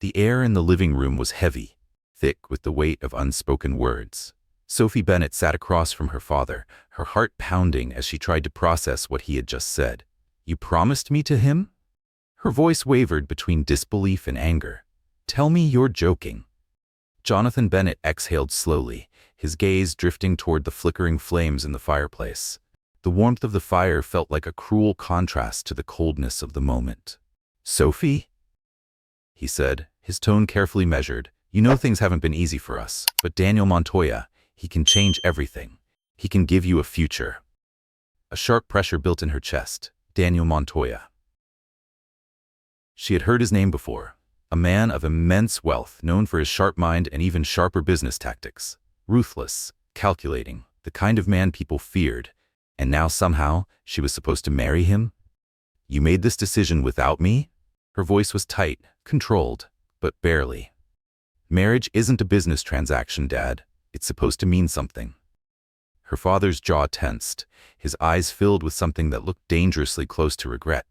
The air in the living room was heavy, thick with the weight of unspoken words. Sophie Bennett sat across from her father, her heart pounding as she tried to process what he had just said. "You promised me to him?" Her voice wavered between disbelief and anger. "Tell me you're joking." Jonathan Bennett exhaled slowly, his gaze drifting toward the flickering flames in the fireplace. The warmth of the fire felt like a cruel contrast to the coldness of the moment. "Sophie?" he said, his tone carefully measured. "You know things haven't been easy for us, but Daniel Montoya, he can change everything. He can give you a future." A sharp pressure built in her chest. Daniel Montoya. She had heard his name before. A man of immense wealth, known for his sharp mind and even sharper business tactics. Ruthless, calculating, the kind of man people feared. And now somehow, she was supposed to marry him? "You made this decision without me?" Her voice was tight, controlled, but barely. "Marriage isn't a business transaction, Dad. It's supposed to mean something." Her father's jaw tensed, his eyes filled with something that looked dangerously close to regret.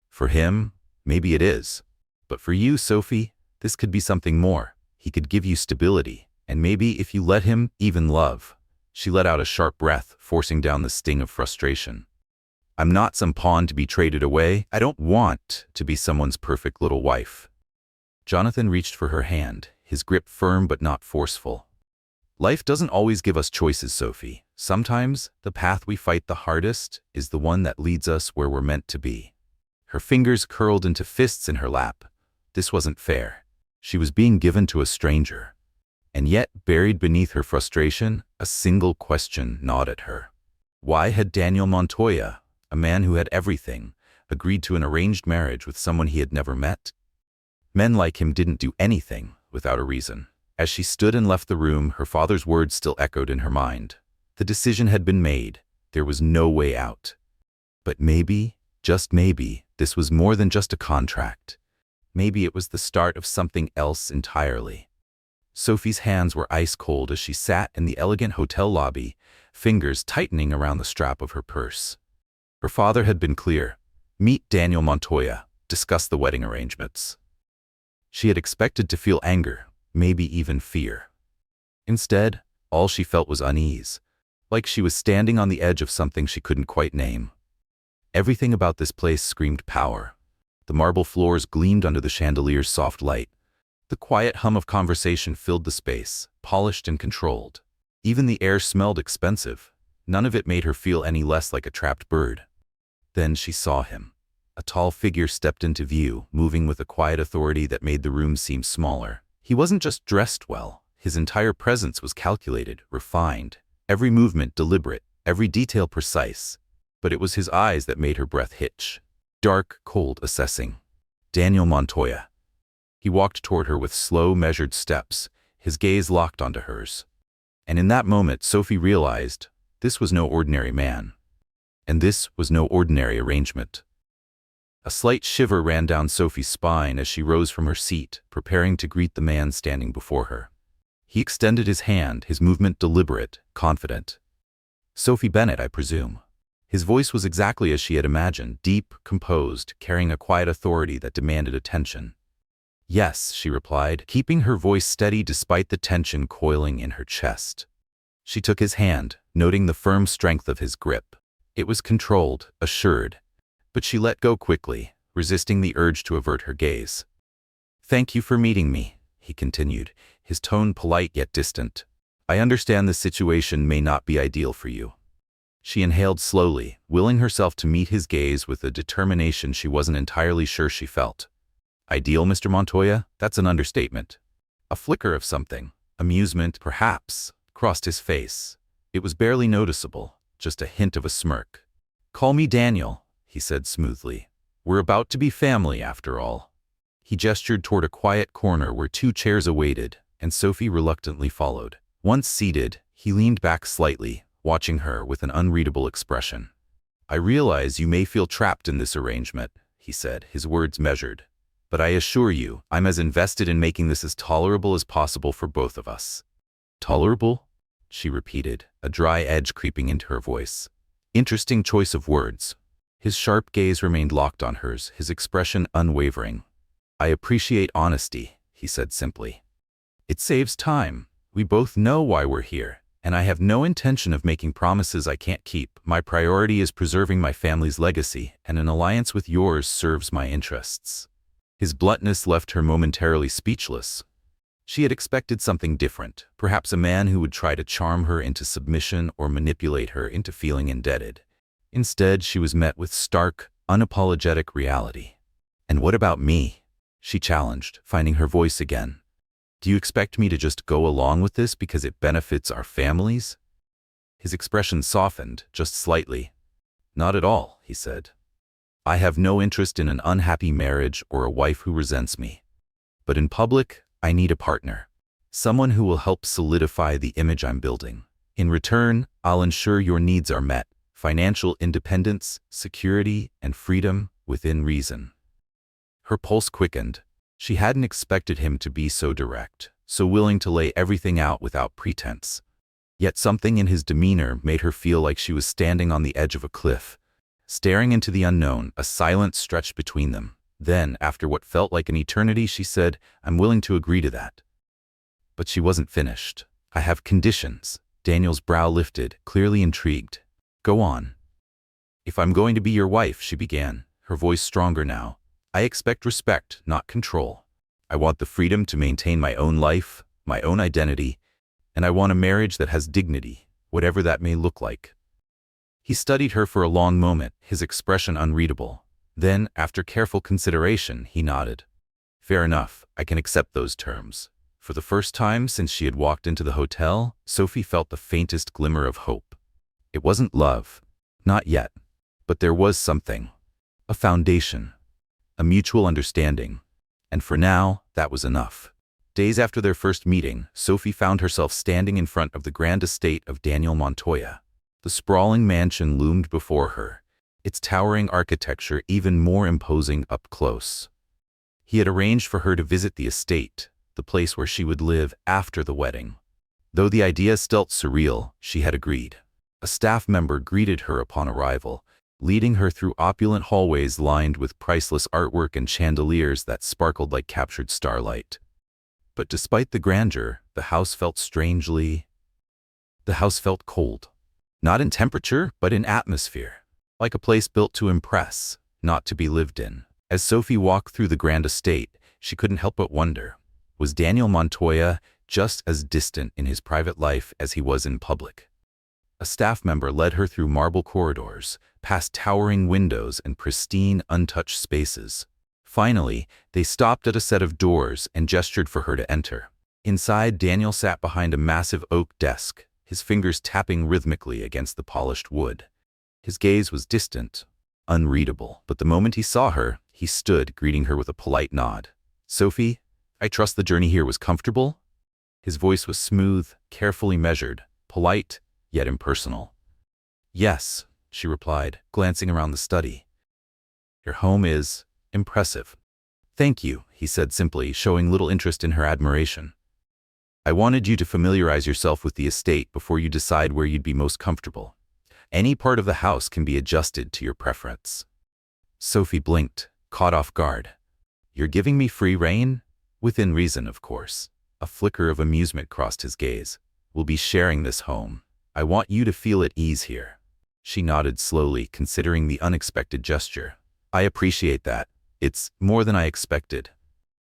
"For him, maybe it is. But for you, Sophie, this could be something more. He could give you stability, and maybe if you let him, even love." She let out a sharp breath, forcing down the sting of frustration. "I'm not some pawn to be traded away. I don't want to be someone's perfect little wife." Jonathan reached for her hand, his grip firm but not forceful. "Life doesn't always give us choices, Sophie. Sometimes, the path we fight the hardest is the one that leads us where we're meant to be." Her fingers curled into fists in her lap. This wasn't fair. She was being given to a stranger. And yet, buried beneath her frustration, a single question gnawed at her. Why had Daniel Montoya, a man who had everything, agreed to an arranged marriage with someone he had never met? Men like him didn't do anything without a reason. As she stood and left the room, her father's words still echoed in her mind. The decision had been made. There was no way out. But maybe, just maybe, this was more than just a contract. Maybe it was the start of something else entirely. Sophie's hands were ice cold as she sat in the elegant hotel lobby, fingers tightening around the strap of her purse. Her father had been clear. Meet Daniel Montoya. Discuss the wedding arrangements. She had expected to feel anger, maybe even fear. Instead, all she felt was unease, like she was standing on the edge of something she couldn't quite name. Everything about this place screamed power. The marble floors gleamed under the chandelier's soft light. The quiet hum of conversation filled the space, polished and controlled. Even the air smelled expensive. None of it made her feel any less like a trapped bird. Then she saw him. A tall figure stepped into view, moving with a quiet authority that made the room seem smaller. He wasn't just dressed well. His entire presence was calculated, refined, every movement deliberate, every detail precise. But it was his eyes that made her breath hitch. Dark, cold, assessing. Daniel Montoya. He walked toward her with slow, measured steps, his gaze locked onto hers. And in that moment, Sophie realized this was no ordinary man. And this was no ordinary arrangement. A slight shiver ran down Sophie's spine as she rose from her seat, preparing to greet the man standing before her. He extended his hand, his movement deliberate, confident. "Sophie Bennett, I presume." His voice was exactly as she had imagined, deep, composed, carrying a quiet authority that demanded attention. "Yes," she replied, keeping her voice steady despite the tension coiling in her chest. She took his hand, noting the firm strength of his grip. It was controlled, assured, but she let go quickly, resisting the urge to avert her gaze. "Thank you for meeting me," he continued, his tone polite yet distant. "I understand the situation may not be ideal for you." She inhaled slowly, willing herself to meet his gaze with a determination she wasn't entirely sure she felt. "Ideal, Mr. Montoya? That's an understatement." A flicker of something, amusement, perhaps, crossed his face. It was barely noticeable, just a hint of a smirk. "Call me Daniel," he said smoothly. "We're about to be family, after all." He gestured toward a quiet corner where 2 chairs awaited, and Sophie reluctantly followed. Once seated, he leaned back slightly, watching her with an unreadable expression. "I realize you may feel trapped in this arrangement," he said, his words measured. "But I assure you, I'm as invested in making this as tolerable as possible for both of us." "Tolerable?" she repeated, a dry edge creeping into her voice. Interesting choice of words. His sharp gaze remained locked on hers, his expression unwavering. I appreciate honesty, he said simply. It saves time. We both know why we're here, and I have no intention of making promises I can't keep. My priority is preserving my family's legacy, and an alliance with yours serves my interests. His bluntness left her momentarily speechless. She had expected something different, perhaps a man who would try to charm her into submission or manipulate her into feeling indebted. Instead, she was met with stark, unapologetic reality. "And what about me?" she challenged, finding her voice again. "Do you expect me to just go along with this because it benefits our families?" His expression softened, just slightly. "Not at all," he said. "I have no interest in an unhappy marriage or a wife who resents me. But in public, I need a partner. Someone who will help solidify the image I'm building. In return, I'll ensure your needs are met. Financial independence, security, and freedom within reason." Her pulse quickened. She hadn't expected him to be so direct, so willing to lay everything out without pretense. Yet something in his demeanor made her feel like she was standing on the edge of a cliff, staring into the unknown. A silence stretched between them. Then, after what felt like an eternity, she said, "I'm willing to agree to that." But she wasn't finished. "I have conditions." Daniel's brow lifted, clearly intrigued. "Go on." "If I'm going to be your wife," she began, her voice stronger now, "I expect respect, not control. I want the freedom to maintain my own life, my own identity, and I want a marriage that has dignity, whatever that may look like." He studied her for a long moment, his expression unreadable. Then, after careful consideration, he nodded. "Fair enough, I can accept those terms." For the first time since she had walked into the hotel, Sophie felt the faintest glimmer of hope. It wasn't love. Not yet. But there was something. A foundation. A mutual understanding. And for now, that was enough. Days after their first meeting, Sophie found herself standing in front of the grand estate of Daniel Montoya. The sprawling mansion loomed before her, its towering architecture even more imposing up close. He had arranged for her to visit the estate, the place where she would live after the wedding. Though the idea still felt surreal, she had agreed. A staff member greeted her upon arrival, leading her through opulent hallways lined with priceless artwork and chandeliers that sparkled like captured starlight. But despite the grandeur, the house felt cold. Not in temperature, but in atmosphere. Like a place built to impress, not to be lived in. As Sophie walked through the grand estate, she couldn't help but wonder, was Daniel Montoya just as distant in his private life as he was in public? A staff member led her through marble corridors, past towering windows and pristine, untouched spaces. Finally, they stopped at a set of doors and gestured for her to enter. Inside, Daniel sat behind a massive oak desk, his fingers tapping rhythmically against the polished wood. His gaze was distant, unreadable, but the moment he saw her, he stood, greeting her with a polite nod. "Sophie, I trust the journey here was comfortable?" His voice was smooth, carefully measured, polite, yet impersonal. "Yes," she replied, glancing around the study. "Your home is impressive." "Thank you," he said simply, showing little interest in her admiration. "I wanted you to familiarize yourself with the estate before you decide where you'd be most comfortable. Any part of the house can be adjusted to your preference." Sophie blinked, caught off guard. "You're giving me free rein?" "Within reason, of course." A flicker of amusement crossed his gaze. "We'll be sharing this home. I want you to feel at ease here." She nodded slowly, considering the unexpected gesture. "I appreciate that. It's more than I expected."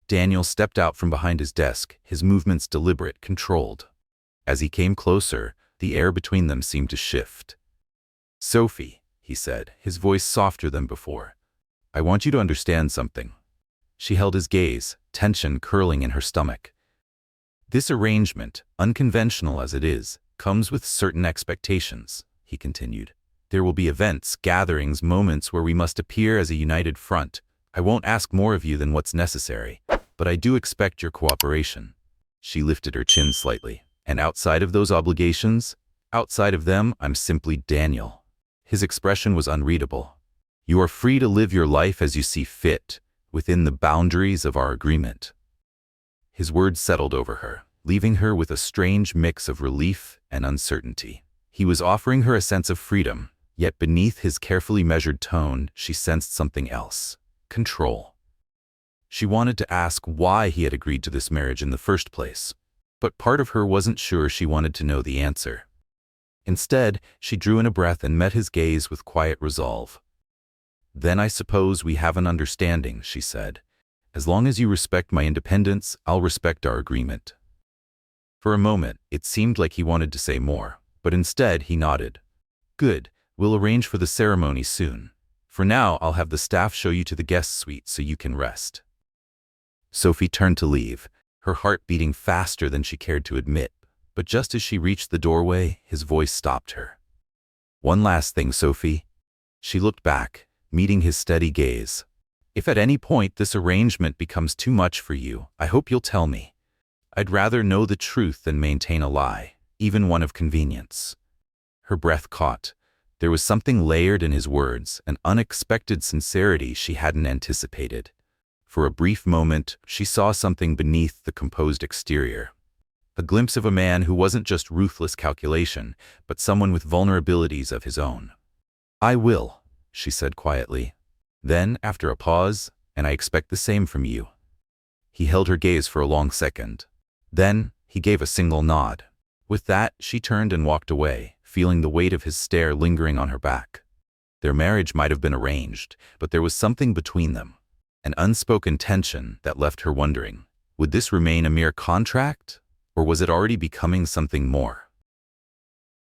Daniel stepped out from behind his desk, his movements deliberate, controlled. As he came closer, the air between them seemed to shift. "Sophie," he said, his voice softer than before, "I want you to understand something." She held his gaze, tension curling in her stomach. "This arrangement, unconventional as it is, comes with certain expectations," he continued. "There will be events, gatherings, moments where we must appear as a united front. I won't ask more of you than what's necessary, but I do expect your cooperation." She lifted her chin slightly. "And outside of those obligations, outside of them, I'm simply Daniel." His expression was unreadable. "You are free to live your life as you see fit, within the boundaries of our agreement." His words settled over her, leaving her with a strange mix of relief and uncertainty. He was offering her a sense of freedom, yet beneath his carefully measured tone, she sensed something else. Control. She wanted to ask why he had agreed to this marriage in the first place, but part of her wasn't sure she wanted to know the answer. Instead, she drew in a breath and met his gaze with quiet resolve. "Then I suppose we have an understanding," she said. "As long as you respect my independence, I'll respect our agreement." For a moment, it seemed like he wanted to say more, but instead he nodded. "Good, we'll arrange for the ceremony soon. For now, I'll have the staff show you to the guest suite so you can rest." Sophie turned to leave, her heart beating faster than she cared to admit, but just as she reached the doorway, his voice stopped her. "One last thing, Sophie." She looked back, meeting his steady gaze. "If at any point this arrangement becomes too much for you, I hope you'll tell me. I'd rather know the truth than maintain a lie, even one of convenience." Her breath caught. There was something layered in his words, an unexpected sincerity she hadn't anticipated. For a brief moment, she saw something beneath the composed exterior. A glimpse of a man who wasn't just ruthless calculation, but someone with vulnerabilities of his own. "I will," she said quietly. Then, after a pause, "and I expect the same from you." He held her gaze for a long second. Then, he gave a single nod. With that, she turned and walked away, feeling the weight of his stare lingering on her back. Their marriage might have been arranged, but there was something between them. An unspoken tension that left her wondering, would this remain a mere contract, or was it already becoming something more?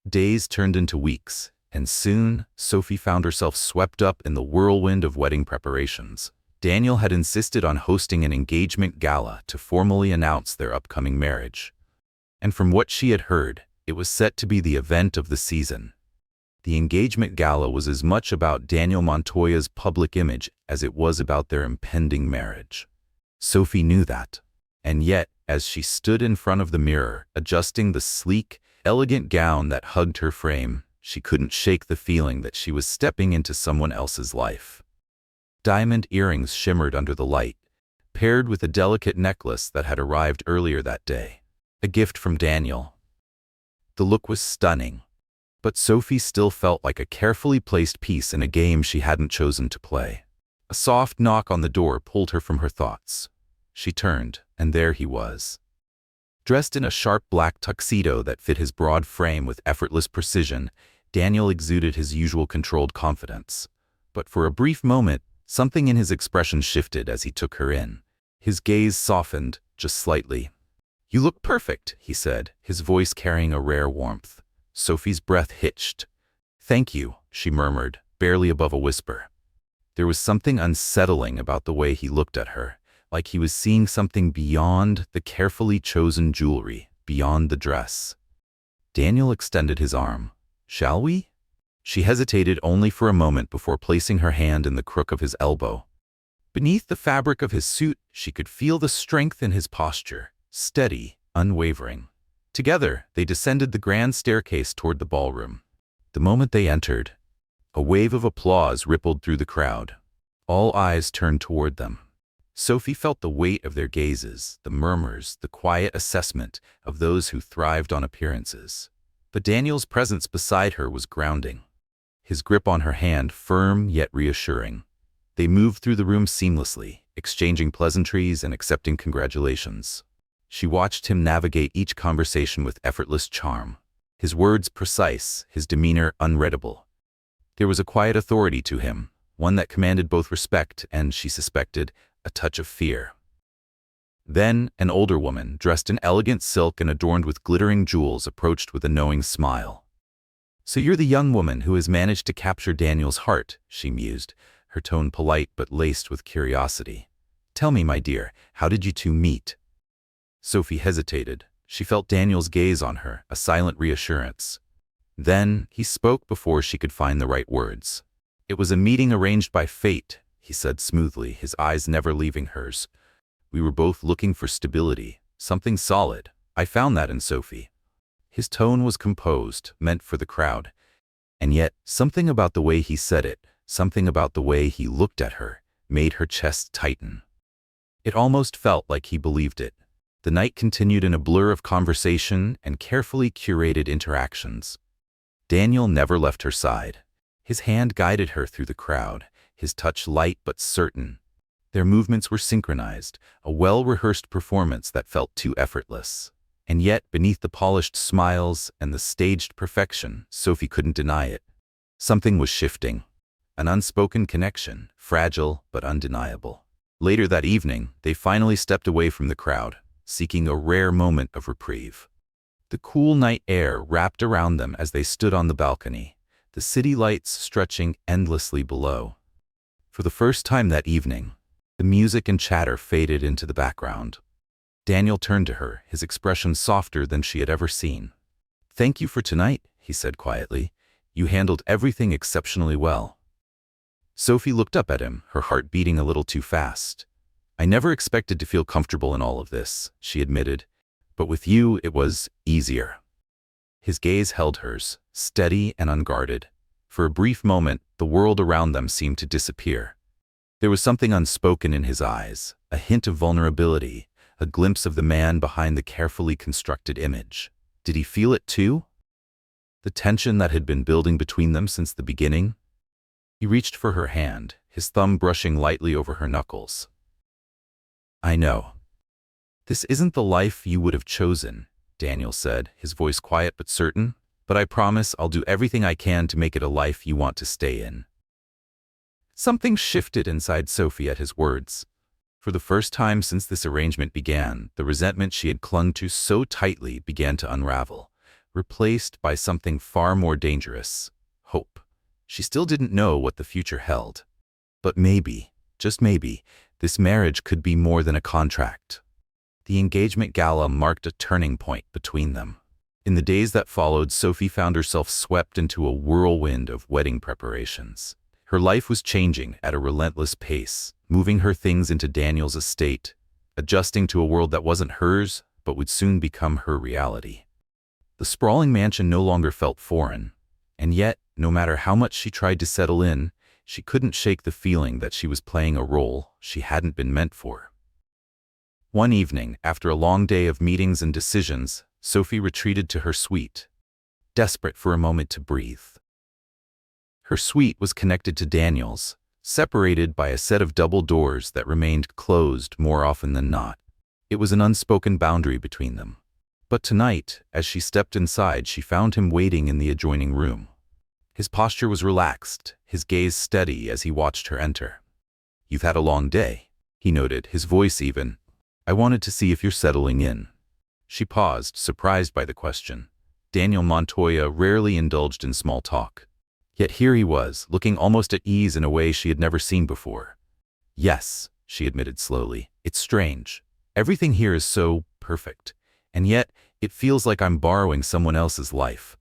Days turned into weeks, and soon, Sophie found herself swept up in the whirlwind of wedding preparations. Daniel had insisted on hosting an engagement gala to formally announce their upcoming marriage. And from what she had heard, it was set to be the event of the season. The engagement gala was as much about Daniel Montoya's public image as it was about their impending marriage. Sophie knew that. And yet, as she stood in front of the mirror, adjusting the sleek, elegant gown that hugged her frame, she couldn't shake the feeling that she was stepping into someone else's life. Diamond earrings shimmered under the light, paired with a delicate necklace that had arrived earlier that day. A gift from Daniel. The look was stunning. But Sophie still felt like a carefully placed piece in a game she hadn't chosen to play. A soft knock on the door pulled her from her thoughts. She turned, and there he was. Dressed in a sharp black tuxedo that fit his broad frame with effortless precision, Daniel exuded his usual controlled confidence. But for a brief moment, something in his expression shifted as he took her in. His gaze softened, just slightly. "You look perfect," he said, his voice carrying a rare warmth. Sophie's breath hitched. "Thank you," she murmured, barely above a whisper. There was something unsettling about the way he looked at her, like he was seeing something beyond the carefully chosen jewelry, beyond the dress. Daniel extended his arm. "Shall we?" She hesitated only for a moment before placing her hand in the crook of his elbow. Beneath the fabric of his suit, she could feel the strength in his posture, steady, unwavering. Together, they descended the grand staircase toward the ballroom. The moment they entered, a wave of applause rippled through the crowd. All eyes turned toward them. Sophie felt the weight of their gazes, the murmurs, the quiet assessment of those who thrived on appearances. But Daniel's presence beside her was grounding. His grip on her hand firm yet reassuring. They moved through the room seamlessly, exchanging pleasantries and accepting congratulations. She watched him navigate each conversation with effortless charm, his words precise, his demeanor unreadable. There was a quiet authority to him, one that commanded both respect and, she suspected, a touch of fear. Then, an older woman, dressed in elegant silk and adorned with glittering jewels, approached with a knowing smile. "So you're the young woman who has managed to capture Daniel's heart," she mused, her tone polite but laced with curiosity. "Tell me, my dear, how did you two meet?" Sophie hesitated. She felt Daniel's gaze on her, a silent reassurance. Then, he spoke before she could find the right words. "It was a meeting arranged by fate," he said smoothly, his eyes never leaving hers. "We were both looking for stability, something solid. I found that in Sophie." His tone was composed, meant for the crowd. And yet, something about the way he said it, something about the way he looked at her, made her chest tighten. It almost felt like he believed it. The night continued in a blur of conversation and carefully curated interactions. Daniel never left her side. His hand guided her through the crowd, his touch light but certain. Their movements were synchronized, a well-rehearsed performance that felt too effortless. And yet, beneath the polished smiles and the staged perfection, Sophie couldn't deny it. Something was shifting. An unspoken connection, fragile but undeniable. Later that evening, they finally stepped away from the crowd, seeking a rare moment of reprieve. The cool night air wrapped around them as they stood on the balcony, the city lights stretching endlessly below. For the first time that evening, the music and chatter faded into the background. Daniel turned to her, his expression softer than she had ever seen. "Thank you for tonight," he said quietly. "You handled everything exceptionally well." Sophie looked up at him, her heart beating a little too fast. "I never expected to feel comfortable in all of this," she admitted. "But with you, it was easier." His gaze held hers, steady and unguarded. For a brief moment, the world around them seemed to disappear. There was something unspoken in his eyes, a hint of vulnerability, a glimpse of the man behind the carefully constructed image. Did he feel it too? The tension that had been building between them since the beginning? He reached for her hand, his thumb brushing lightly over her knuckles. "I know. This isn't the life you would have chosen," Daniel said, his voice quiet but certain. "But I promise I'll do everything I can to make it a life you want to stay in." Something shifted inside Sophie at his words. For the first time since this arrangement began, the resentment she had clung to so tightly began to unravel, replaced by something far more dangerous: hope. She still didn't know what the future held. But maybe, just maybe, this marriage could be more than a contract. The engagement gala marked a turning point between them. In the days that followed, Sophie found herself swept into a whirlwind of wedding preparations. Her life was changing at a relentless pace, moving her things into Daniel's estate, adjusting to a world that wasn't hers but would soon become her reality. The sprawling mansion no longer felt foreign, and yet, no matter how much she tried to settle in, she couldn't shake the feeling that she was playing a role she hadn't been meant for. One evening, after a long day of meetings and decisions, Sophie retreated to her suite, desperate for a moment to breathe. Her suite was connected to Daniel's, separated by a set of double doors that remained closed more often than not. It was an unspoken boundary between them. But tonight, as she stepped inside, she found him waiting in the adjoining room. His posture was relaxed, his gaze steady as he watched her enter. "You've had a long day," he noted, his voice even. "I wanted to see if you're settling in." She paused, surprised by the question. Daniel Montoya rarely indulged in small talk. Yet here he was, looking almost at ease in a way she had never seen before. "Yes," she admitted slowly. "It's strange. Everything here is so perfect. And yet, it feels like I'm borrowing someone else's life."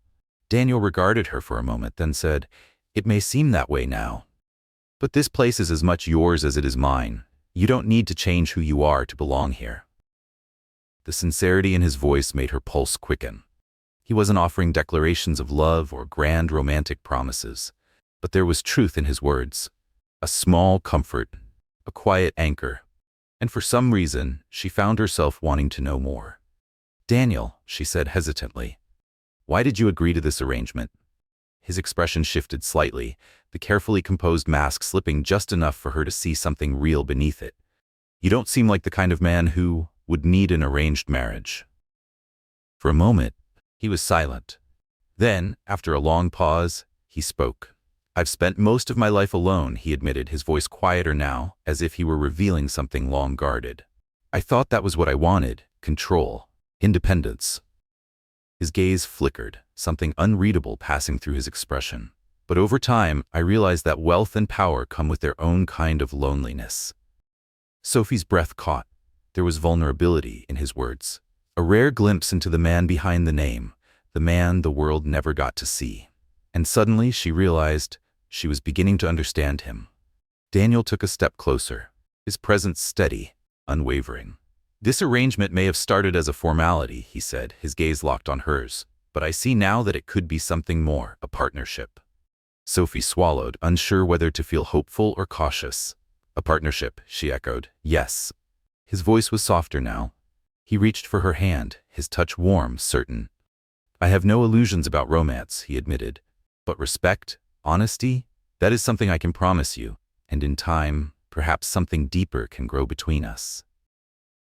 Daniel regarded her for a moment, then said, "It may seem that way now. But this place is as much yours as it is mine. You don't need to change who you are to belong here." The sincerity in his voice made her pulse quicken. He wasn't offering declarations of love or grand romantic promises, but there was truth in his words, a small comfort, a quiet anchor, and for some reason, she found herself wanting to know more. "Daniel," she said hesitantly, "why did you agree to this arrangement?" His expression shifted slightly, the carefully composed mask slipping just enough for her to see something real beneath it. "You don't seem like the kind of man who would need an arranged marriage." For a moment, he was silent. Then, after a long pause, he spoke. "I've spent most of my life alone," he admitted, his voice quieter now, as if he were revealing something long guarded. "I thought that was what I wanted: control, independence." His gaze flickered, something unreadable passing through his expression. "But over time, I realized that wealth and power come with their own kind of loneliness." Sophie's breath caught. There was vulnerability in his words, a rare glimpse into the man behind the name, the man the world never got to see. And suddenly she realized she was beginning to understand him. Daniel took a step closer, his presence steady, unwavering. "This arrangement may have started as a formality," he said, his gaze locked on hers, "but I see now that it could be something more, a partnership." Sophie swallowed, unsure whether to feel hopeful or cautious. "A partnership," she echoed. "Yes." His voice was softer now. He reached for her hand, his touch warm, certain. "I have no illusions about romance," he admitted. "But respect, honesty, that is something I can promise you, and in time, Perhaps something deeper can grow between us."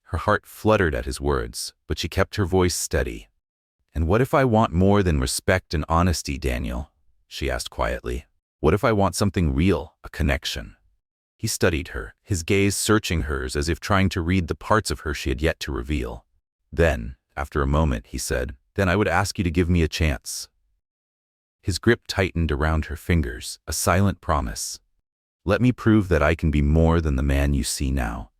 Her heart fluttered at his words, but she kept her voice steady. "And what if I want more than respect and honesty, Daniel?" she asked quietly. "What if I want something real, a connection?" He studied her, his gaze searching hers as if trying to read the parts of her she had yet to reveal. Then, after a moment, he said, "Then I would ask you to give me a chance." His grip tightened around her fingers, a silent promise. "Let me prove that I can be more than the man you see now."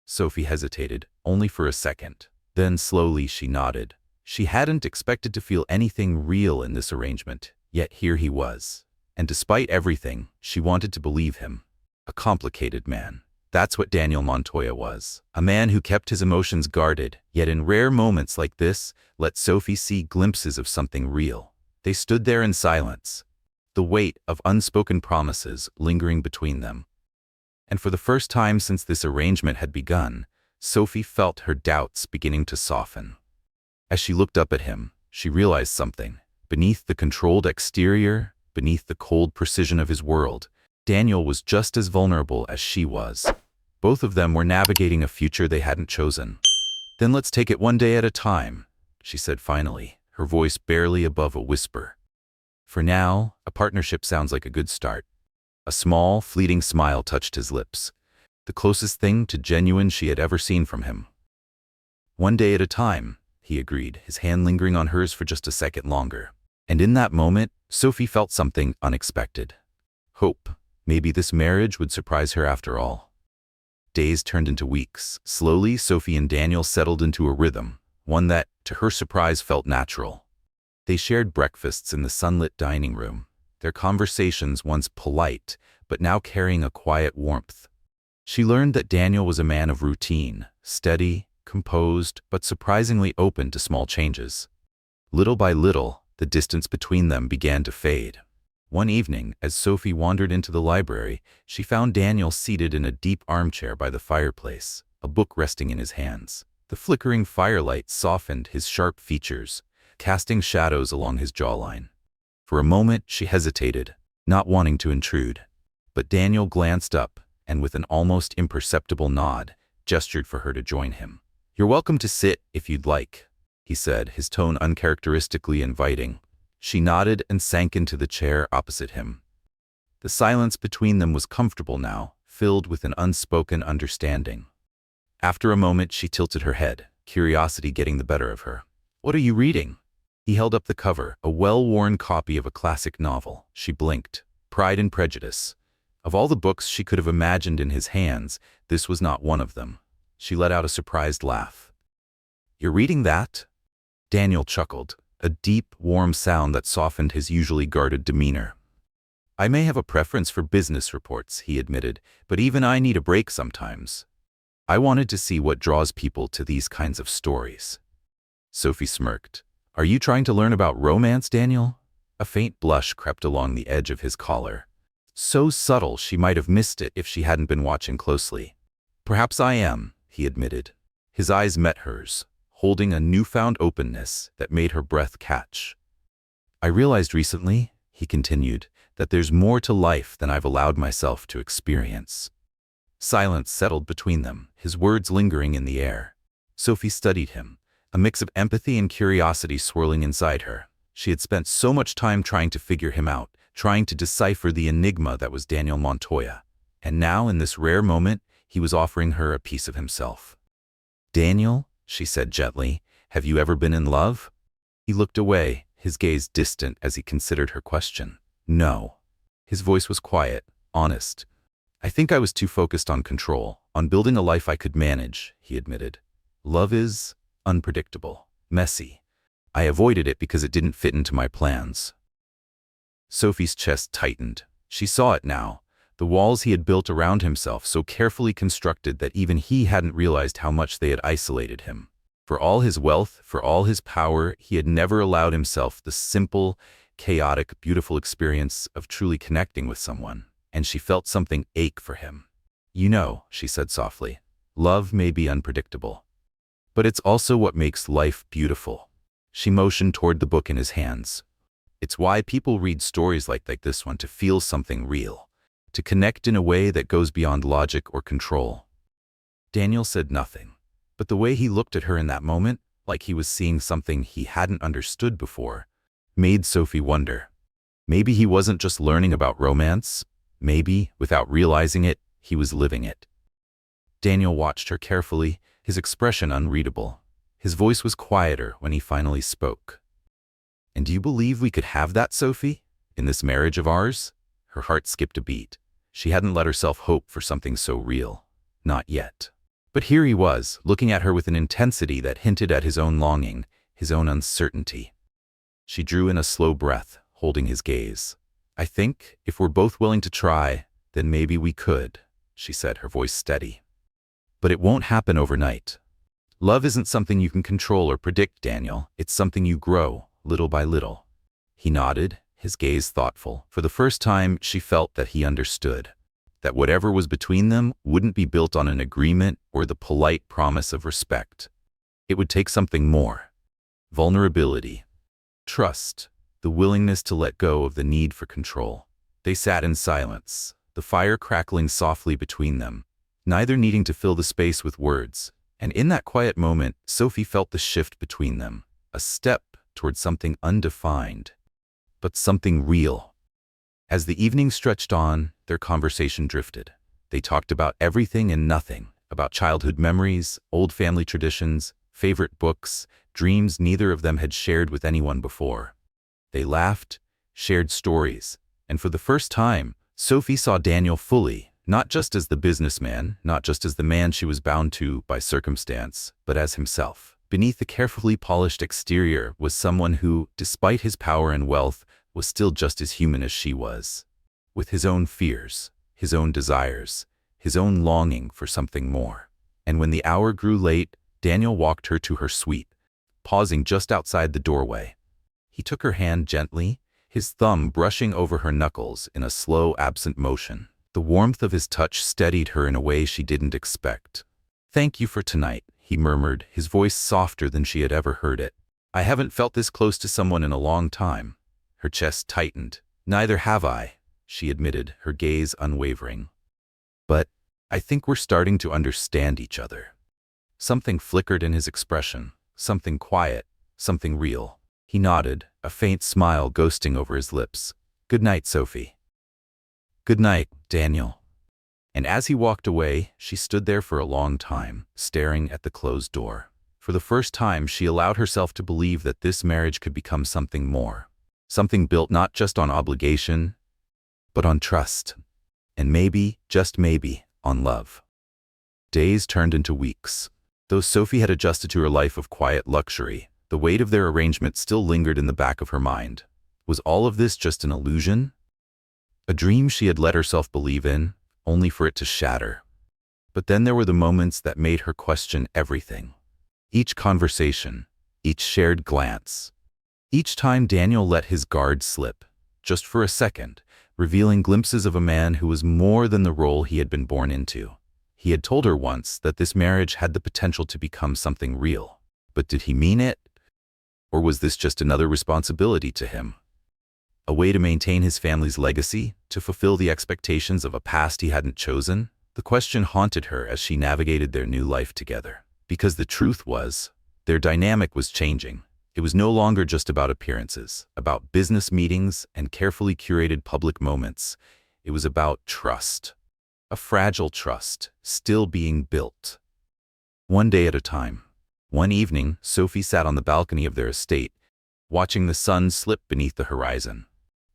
Sophie hesitated, only for a second. Then slowly she nodded. She hadn't expected to feel anything real in this arrangement, yet here he was. And despite everything, she wanted to believe him. A complicated man. That's what Daniel Montoya was. A man who kept his emotions guarded, yet in rare moments like this, let Sophie see glimpses of something real. They stood there in silence, the weight of unspoken promises lingering between them. And for the first time since this arrangement had begun, Sophie felt her doubts beginning to soften. As she looked up at him, she realized something. Beneath the controlled exterior, beneath the cold precision of his world, Daniel was just as vulnerable as she was. Both of them were navigating a future they hadn't chosen. "Then let's take it one day at a time," she said finally, her voice barely above a whisper. "For now, a partnership sounds like a good start." A small, fleeting smile touched his lips, the closest thing to genuine she had ever seen from him. "One day at a time," he agreed, his hand lingering on hers for just a second longer. And in that moment, Sophie felt something unexpected. Hope. Maybe this marriage would surprise her after all. Days turned into weeks. Slowly, Sophie and Daniel settled into a rhythm, one that, to her surprise, felt natural. They shared breakfasts in the sunlit dining room, their conversations once polite, but now carrying a quiet warmth. She learned that Daniel was a man of routine, steady, composed, but surprisingly open to small changes. Little by little, the distance between them began to fade. One evening, as Sophie wandered into the library, she found Daniel seated in a deep armchair by the fireplace, a book resting in his hands. The flickering firelight softened his sharp features, casting shadows along his jawline. For a moment, she hesitated, not wanting to intrude. But Daniel glanced up, and with an almost imperceptible nod, gestured for her to join him. "You're welcome to sit, if you'd like," he said, his tone uncharacteristically inviting. She nodded and sank into the chair opposite him. The silence between them was comfortable now, filled with an unspoken understanding. After a moment, she tilted her head, curiosity getting the better of her. "What are you reading?" He held up the cover, a well-worn copy of a classic novel. She blinked. Pride and Prejudice. Of all the books she could have imagined in his hands, this was not one of them. She let out a surprised laugh. "You're reading that?" Daniel chuckled, a deep, warm sound that softened his usually guarded demeanor. "I may have a preference for business reports," he admitted, "but even I need a break sometimes. I wanted to see what draws people to these kinds of stories." Sophie smirked. "Are you trying to learn about romance, Daniel?" A faint blush crept along the edge of his collar. So subtle she might have missed it if she hadn't been watching closely. "Perhaps I am," he admitted. His eyes met hers, holding a newfound openness that made her breath catch. "I realized recently," he continued, "that there's more to life than I've allowed myself to experience." Silence settled between them, his words lingering in the air. Sophie studied him, a mix of empathy and curiosity swirling inside her. She had spent so much time trying to figure him out, trying to decipher the enigma that was Daniel Montoya. And now, in this rare moment, he was offering her a piece of himself. "Daniel," she said gently, "have you ever been in love?" He looked away, his gaze distant as he considered her question. "No." His voice was quiet, honest. "I think I was too focused on control, on building a life I could manage," he admitted. "Love is unpredictable, messy. I avoided it because it didn't fit into my plans." Sophie's chest tightened. She saw it now, the walls he had built around himself so carefully constructed that even he hadn't realized how much they had isolated him. For all his wealth, for all his power, he had never allowed himself the simple, chaotic, beautiful experience of truly connecting with someone, and she felt something ache for him. "You know," she said softly, "love may be unpredictable, but it's also what makes life beautiful." She motioned toward the book in his hands. "It's why people read stories like this one, to feel something real, to connect in a way that goes beyond logic or control. Daniel said nothing, but the way he looked at her in that moment, like he was seeing something he hadn't understood before, made Sophie wonder. Maybe he wasn't just learning about romance. Maybe, without realizing it, he was living it. Daniel watched her carefully, his expression unreadable. His voice was quieter when he finally spoke. "And do you believe we could have that, Sophie? In this marriage of ours?" Her heart skipped a beat. She hadn't let herself hope for something so real. Not yet. But here he was, looking at her with an intensity that hinted at his own longing, his own uncertainty. She drew in a slow breath, holding his gaze. "I think, if we're both willing to try, then maybe we could," she said, her voice steady. "But it won't happen overnight. Love isn't something you can control or predict, Daniel. It's something you grow, little by little." He nodded, his gaze thoughtful. For the first time, she felt that he understood. That whatever was between them wouldn't be built on an agreement or the polite promise of respect. It would take something more. Vulnerability. Trust. The willingness to let go of the need for control. They sat in silence, the fire crackling softly between them, neither needing to fill the space with words. And in that quiet moment, Sophie felt the shift between them, a step toward something undefined, but something real. As the evening stretched on, their conversation drifted. They talked about everything and nothing, about childhood memories, old family traditions, favorite books, dreams neither of them had shared with anyone before. They laughed, shared stories, and for the first time, Sophie saw Daniel fully, not just as the businessman, not just as the man she was bound to by circumstance, but as himself. Beneath the carefully polished exterior was someone who, despite his power and wealth, was still just as human as she was, with his own fears, his own desires, his own longing for something more. And when the hour grew late, Daniel walked her to her suite, pausing just outside the doorway. He took her hand gently, his thumb brushing over her knuckles in a slow, absent motion. The warmth of his touch steadied her in a way she didn't expect. "Thank you for tonight," he murmured, his voice softer than she had ever heard it. "I haven't felt this close to someone in a long time." Her chest tightened. "Neither have I," she admitted, her gaze unwavering. "But I think we're starting to understand each other." Something flickered in his expression, something quiet, something real. He nodded, a faint smile ghosting over his lips. "Good night, Sophie." "Good night, Daniel." And as he walked away, she stood there for a long time, staring at the closed door. For the first time, she allowed herself to believe that this marriage could become something more. Something built not just on obligation, but on trust. And maybe, just maybe, on love. Days turned into weeks. Though Sophie had adjusted to her life of quiet luxury, the weight of their arrangement still lingered in the back of her mind. Was all of this just an illusion? A dream she had let herself believe in, only for it to shatter. But then there were the moments that made her question everything. Each conversation, each shared glance. Each time Daniel let his guard slip, just for a second, revealing glimpses of a man who was more than the role he had been born into. He had told her once that this marriage had the potential to become something real. But did he mean it? Or was this just another responsibility to him? A way to maintain his family's legacy, to fulfill the expectations of a past he hadn't chosen? The question haunted her as she navigated their new life together. Because the truth was, their dynamic was changing. It was no longer just about appearances, about business meetings and carefully curated public moments. It was about trust. A fragile trust, still being built. One day at a time. One evening, Sophie sat on the balcony of their estate, watching the sun slip beneath the horizon.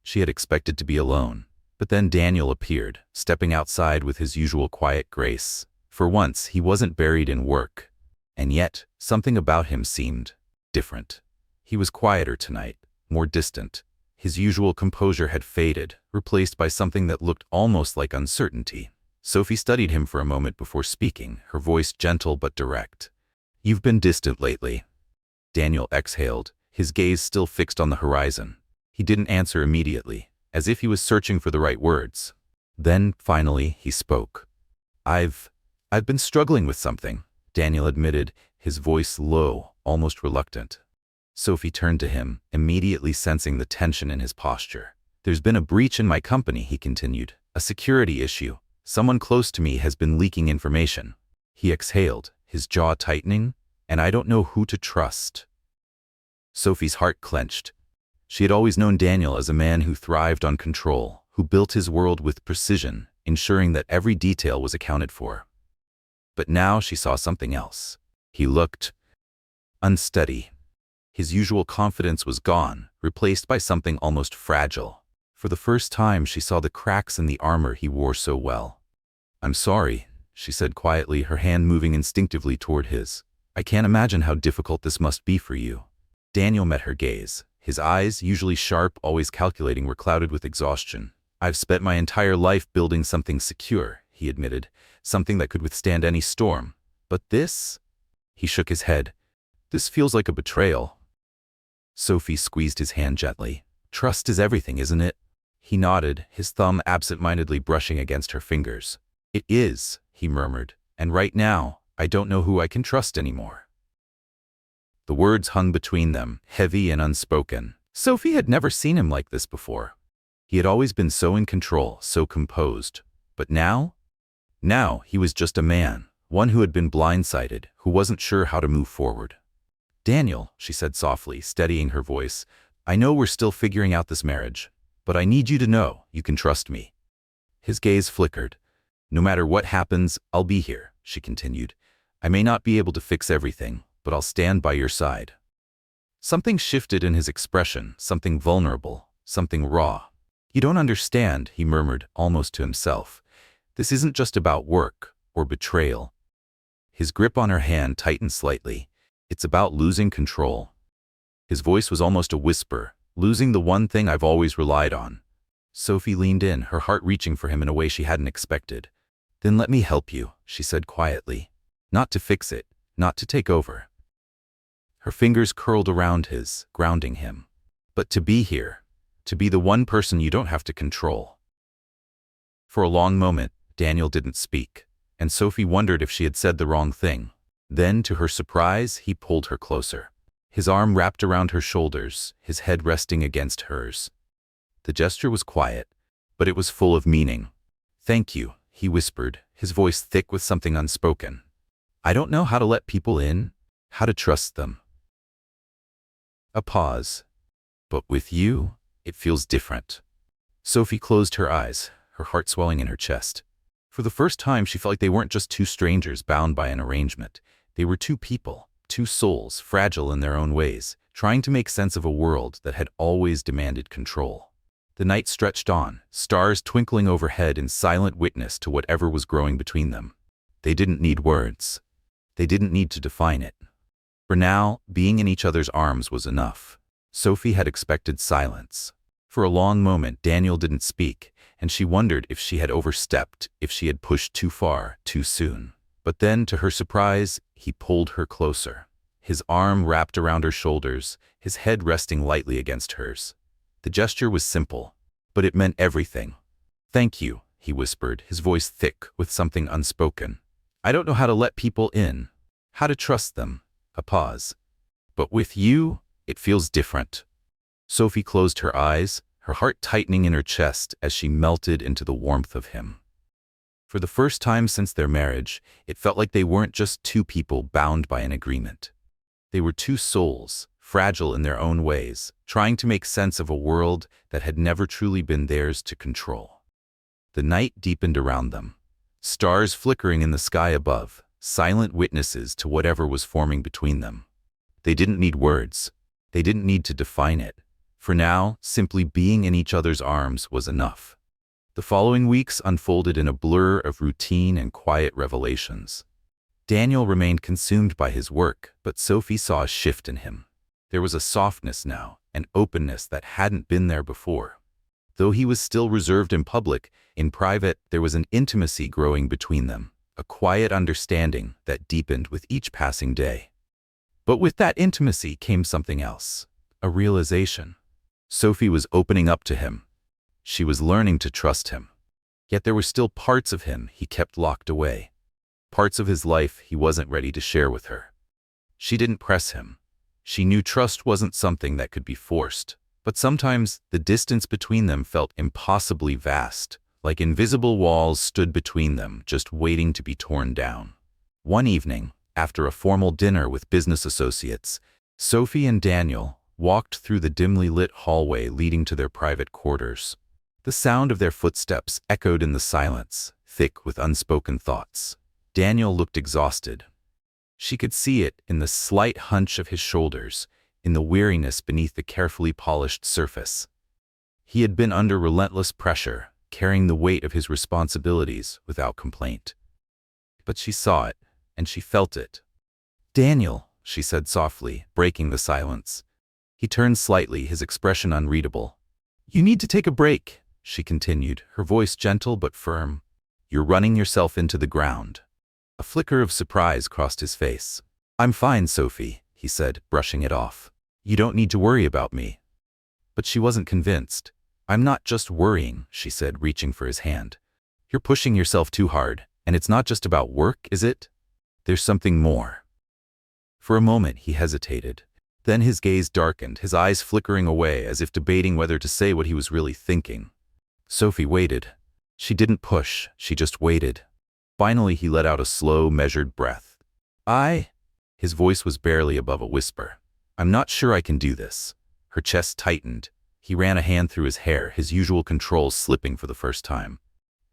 She had expected to be alone, but then Daniel appeared, stepping outside with his usual quiet grace. For once, he wasn't buried in work. And yet, something about him seemed different. He was quieter tonight, more distant. His usual composure had faded, replaced by something that looked almost like uncertainty. Sophie studied him for a moment before speaking, her voice gentle but direct. "You've been distant lately." Daniel exhaled, his gaze still fixed on the horizon. He didn't answer immediately, as if he was searching for the right words. Then, finally, he spoke. I've been struggling with something," Daniel admitted, his voice low, almost reluctant. Sophie turned to him, immediately sensing the tension in his posture. "There's been a breach in my company," he continued, A security issue. Someone close to me has been leaking information. He exhaled, his jaw tightening, and I don't know who to trust. Sophie's heart clenched. She had always known Daniel as a man who thrived on control, who built his world with precision, ensuring that every detail was accounted for. But now she saw something else. He looked unsteady. His usual confidence was gone, replaced by something almost fragile. For the first time, she saw the cracks in the armor he wore so well. "I'm sorry," she said quietly, her hand moving instinctively toward his. "I can't imagine how difficult this must be for you." Daniel met her gaze. His eyes, usually sharp, always calculating, were clouded with exhaustion. "I've spent my entire life building something secure," he admitted, "something that could withstand any storm. But this?" He shook his head. "This feels like a betrayal." Sophie squeezed his hand gently. "Trust is everything, isn't it?" He nodded, his thumb absent-mindedly brushing against her fingers. "It is," he murmured, "and right now, I don't know who I can trust anymore." The words hung between them, heavy and unspoken. Sophie had never seen him like this before. He had always been so in control, so composed. But now? Now, he was just a man, one who had been blindsided, who wasn't sure how to move forward. "Daniel," she said softly, steadying her voice, "I know we're still figuring out this marriage, but I need you to know you can trust me." His gaze flickered. "No matter what happens, I'll be here," she continued. "I may not be able to fix everything, but I'll stand by your side." Something shifted in his expression, something vulnerable, something raw. "You don't understand," he murmured, almost to himself. "This isn't just about work or betrayal." His grip on her hand tightened slightly. "It's about losing control." His voice was almost a whisper, "Losing the one thing I've always relied on." Sophie leaned in, her heart reaching for him in a way she hadn't expected. "Then let me help you," she said quietly. "Not to fix it, not to take over." Her fingers curled around his, grounding him. "But to be here, to be the one person you don't have to control." For a long moment, Daniel didn't speak, and Sophie wondered if she had said the wrong thing. Then, to her surprise, he pulled her closer. His arm wrapped around her shoulders, his head resting against hers. The gesture was quiet, but it was full of meaning. "Thank you," he whispered, his voice thick with something unspoken. "I don't know how to let people in, how to trust them." A pause. "But with you, it feels different." Sophie closed her eyes, her heart swelling in her chest. For the first time, she felt like they weren't just two strangers bound by an arrangement. They were two people. Two souls, fragile in their own ways, trying to make sense of a world that had always demanded control. The night stretched on, stars twinkling overhead in silent witness to whatever was growing between them. They didn't need words. They didn't need to define it. For now, being in each other's arms was enough. Sophie had expected silence. For a long moment, Daniel didn't speak, and she wondered if she had overstepped, if she had pushed too far, too soon. But then, to her surprise, he pulled her closer. His arm wrapped around her shoulders, his head resting lightly against hers. The gesture was simple, but it meant everything. "Thank you," he whispered, his voice thick with something unspoken. "I don't know how to let people in, how to trust them." A pause. "But with you, it feels different." Sophie closed her eyes, her heart tightening in her chest as she melted into the warmth of him. For the first time since their marriage, it felt like they weren't just two people bound by an agreement. They were two souls, fragile in their own ways, trying to make sense of a world that had never truly been theirs to control. The night deepened around them, stars flickering in the sky above, silent witnesses to whatever was forming between them. They didn't need words. They didn't need to define it. For now, simply being in each other's arms was enough. The following weeks unfolded in a blur of routine and quiet revelations. Daniel remained consumed by his work, but Sophie saw a shift in him. There was a softness now, an openness that hadn't been there before. Though he was still reserved in public, in private, there was an intimacy growing between them, a quiet understanding that deepened with each passing day. But with that intimacy came something else, a realization. Sophie was opening up to him. She was learning to trust him. Yet there were still parts of him he kept locked away. Parts of his life he wasn't ready to share with her. She didn't press him. She knew trust wasn't something that could be forced. But sometimes the distance between them felt impossibly vast, like invisible walls stood between them, just waiting to be torn down. One evening, after a formal dinner with business associates, Sophie and Daniel walked through the dimly lit hallway leading to their private quarters. The sound of their footsteps echoed in the silence, thick with unspoken thoughts. Daniel looked exhausted. She could see it in the slight hunch of his shoulders, in the weariness beneath the carefully polished surface. He had been under relentless pressure, carrying the weight of his responsibilities without complaint. But she saw it, and she felt it. "Daniel," she said softly, breaking the silence. He turned slightly, his expression unreadable. "You need to take a break," she continued, her voice gentle but firm. "You're running yourself into the ground." A flicker of surprise crossed his face. "I'm fine, Sophie," he said, brushing it off. "You don't need to worry about me." But she wasn't convinced. "I'm not just worrying," she said, reaching for his hand. "You're pushing yourself too hard, and it's not just about work, is it? There's something more." For a moment he hesitated. Then his gaze darkened, his eyes flickering away as if debating whether to say what he was really thinking. Sophie waited. She didn't push, she just waited. Finally he let out a slow, measured breath. His voice was barely above a whisper. "I'm not sure I can do this." Her chest tightened. He ran a hand through his hair, his usual control slipping for the first time.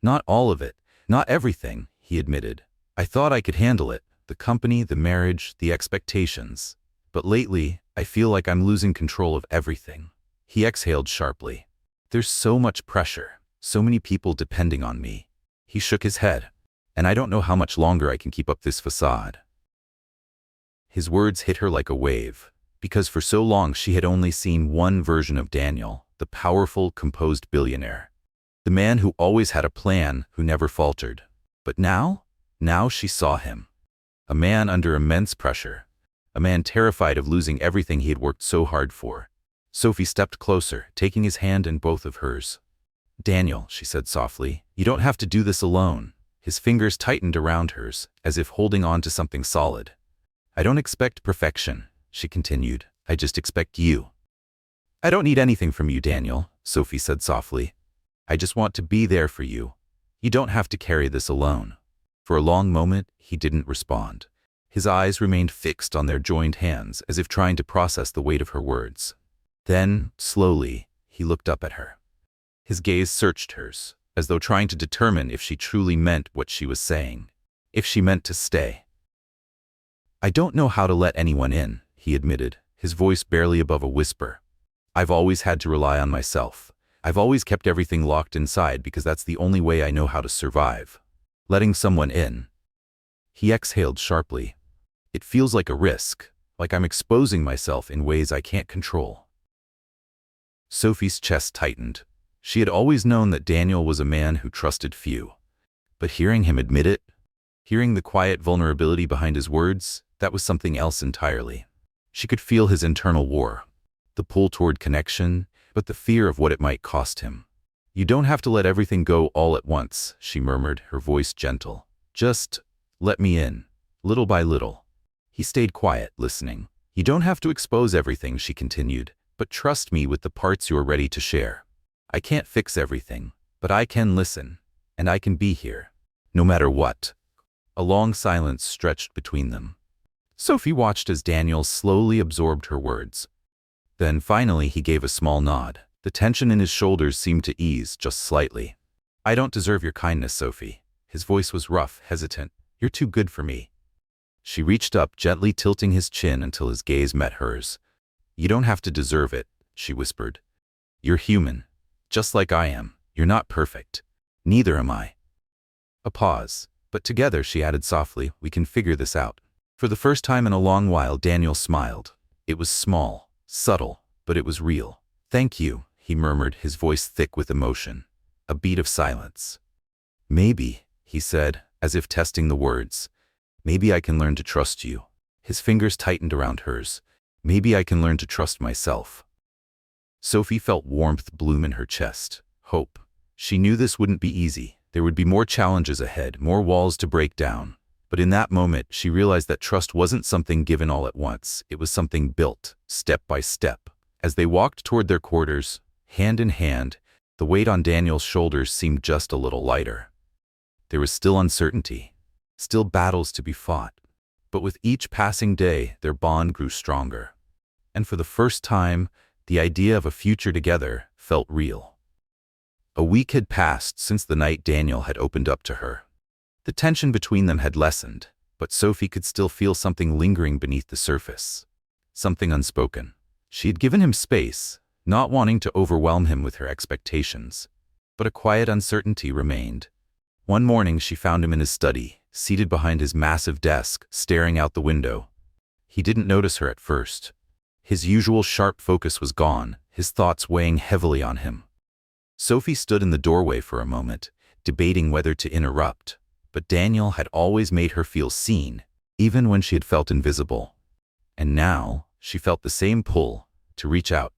"Not all of it, not everything," he admitted. "I thought I could handle it, the company, the marriage, the expectations. But lately, I feel like I'm losing control of everything." He exhaled sharply. "There's so much pressure, so many people depending on me." He shook his head. "And I don't know how much longer I can keep up this facade." His words hit her like a wave, because for so long she had only seen one version of Daniel, the powerful, composed billionaire. The man who always had a plan, who never faltered. But now she saw him. A man under immense pressure. A man terrified of losing everything he had worked so hard for. Sophie stepped closer, taking his hand in both of hers. "Daniel," she said softly, "you don't have to do this alone." His fingers tightened around hers, as if holding on to something solid. "I don't expect perfection," she continued. "I just expect you." "I don't need anything from you, Daniel," Sophie said softly. "I just want to be there for you. You don't have to carry this alone." For a long moment, he didn't respond. His eyes remained fixed on their joined hands, as if trying to process the weight of her words. Then, slowly, he looked up at her. His gaze searched hers, as though trying to determine if she truly meant what she was saying, if she meant to stay. "I don't know how to let anyone in," he admitted, his voice barely above a whisper. "I've always had to rely on myself. I've always kept everything locked inside because that's the only way I know how to survive. Letting someone in." He exhaled sharply. "It feels like a risk, like I'm exposing myself in ways I can't control." Sophie's chest tightened. She had always known that Daniel was a man who trusted few. But hearing him admit it, hearing the quiet vulnerability behind his words, that was something else entirely. She could feel his internal war, the pull toward connection, but the fear of what it might cost him. "You don't have to let everything go all at once," she murmured, her voice gentle. "Just let me in, little by little." He stayed quiet, listening. "You don't have to expose everything," she continued, "but trust me with the parts you're ready to share. I can't fix everything, but I can listen, and I can be here, no matter what." A long silence stretched between them. Sophie watched as Daniel slowly absorbed her words. Then finally he gave a small nod. The tension in his shoulders seemed to ease just slightly. "I don't deserve your kindness, Sophie." His voice was rough, hesitant. "You're too good for me." She reached up, gently tilting his chin until his gaze met hers. "You don't have to deserve it," she whispered. "You're human, just like I am. You're not perfect. Neither am I." A pause, but together, she added softly, "We can figure this out." For the first time in a long while, Daniel smiled. It was small, subtle, but it was real. "Thank you," he murmured, his voice thick with emotion. A beat of silence. "Maybe," he said, as if testing the words. "Maybe I can learn to trust you." His fingers tightened around hers. "Maybe I can learn to trust myself." Sophie felt warmth bloom in her chest. Hope. She knew this wouldn't be easy. There would be more challenges ahead, more walls to break down. But in that moment, she realized that trust wasn't something given all at once. It was something built, step by step. As they walked toward their quarters, hand in hand, The weight on Daniel's shoulders seemed just a little lighter. There was still uncertainty, still battles to be fought. But with each passing day, their bond grew stronger. And for the first time, the idea of a future together felt real. A week had passed since the night Daniel had opened up to her. The tension between them had lessened, but Sophie could still feel something lingering beneath the surface. Something unspoken. She had given him space, not wanting to overwhelm him with her expectations. But a quiet uncertainty remained. One morning she found him in his study, seated behind his massive desk, staring out the window. He didn't notice her at first. His usual sharp focus was gone, his thoughts weighing heavily on him. Sophie stood in the doorway for a moment, debating whether to interrupt. But Daniel had always made her feel seen, even when she had felt invisible. And now, she felt the same pull, to reach out,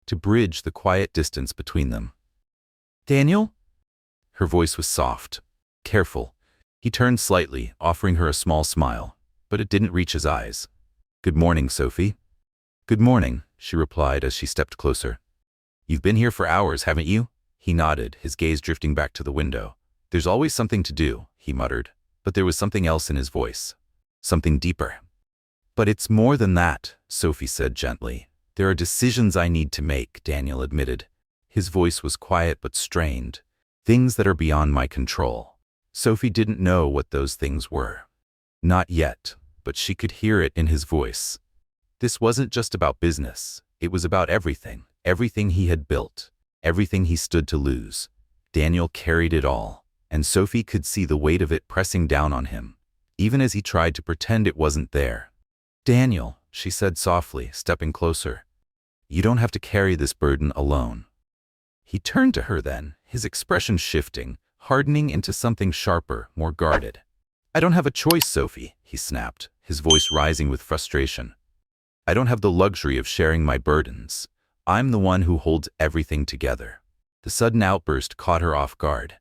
to bridge the quiet distance between them. "Daniel?" Her voice was soft, careful. He turned slightly, offering her a small smile, but it didn't reach his eyes. "Good morning, Sophie." "Good morning," she replied as she stepped closer. "You've been here for hours, haven't you?" He nodded, his gaze drifting back to the window. "There's always something to do," he muttered, but there was something else in his voice. Something deeper. "But it's more than that," Sophie said gently. "There are decisions I need to make," Daniel admitted. His voice was quiet but strained. "Things that are beyond my control." Sophie didn't know what those things were. Not yet, but she could hear it in his voice. This wasn't just about business. It was about everything. Everything he had built. Everything he stood to lose. Daniel carried it all. And Sophie could see the weight of it pressing down on him, even as he tried to pretend it wasn't there. "Daniel," she said softly, stepping closer. "You don't have to carry this burden alone." He turned to her then, his expression shifting, hardening into something sharper, more guarded. "I don't have a choice, Sophie," he snapped, his voice rising with frustration. "I don't have the luxury of sharing my burdens. I'm the one who holds everything together." The sudden outburst caught her off guard.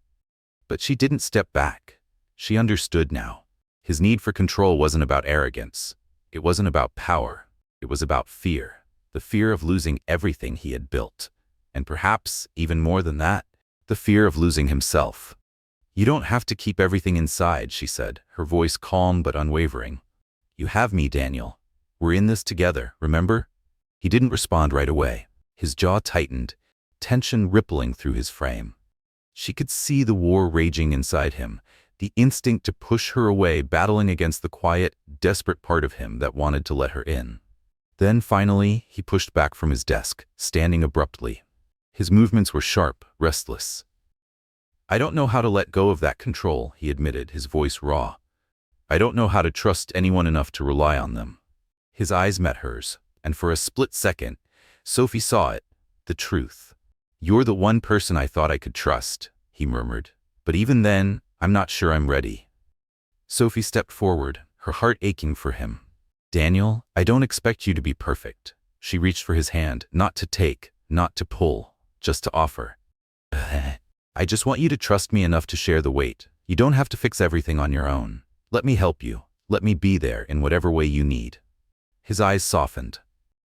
But she didn't step back. She understood now. His need for control wasn't about arrogance. It wasn't about power. It was about fear. The fear of losing everything he had built. And perhaps, even more than that, the fear of losing himself. "You don't have to keep everything inside," she said, her voice calm but unwavering. "You have me, Daniel. We're in this together, remember?" He didn't respond right away. His jaw tightened, tension rippling through his frame. She could see the war raging inside him, the instinct to push her away battling against the quiet, desperate part of him that wanted to let her in. Then finally, he pushed back from his desk, standing abruptly. His movements were sharp, restless. "I don't know how to let go of that control," he admitted, his voice raw. "I don't know how to trust anyone enough to rely on them." His eyes met hers, and for a split second, Sophie saw it, the truth. "You're the one person I thought I could trust," he murmured. "But even then, I'm not sure I'm ready." Sophie stepped forward, her heart aching for him. "Daniel, I don't expect you to be perfect." She reached for his hand, not to take, not to pull, just to offer. "I just want you to trust me enough to share the weight. You don't have to fix everything on your own. Let me help you. Let me be there in whatever way you need." His eyes softened,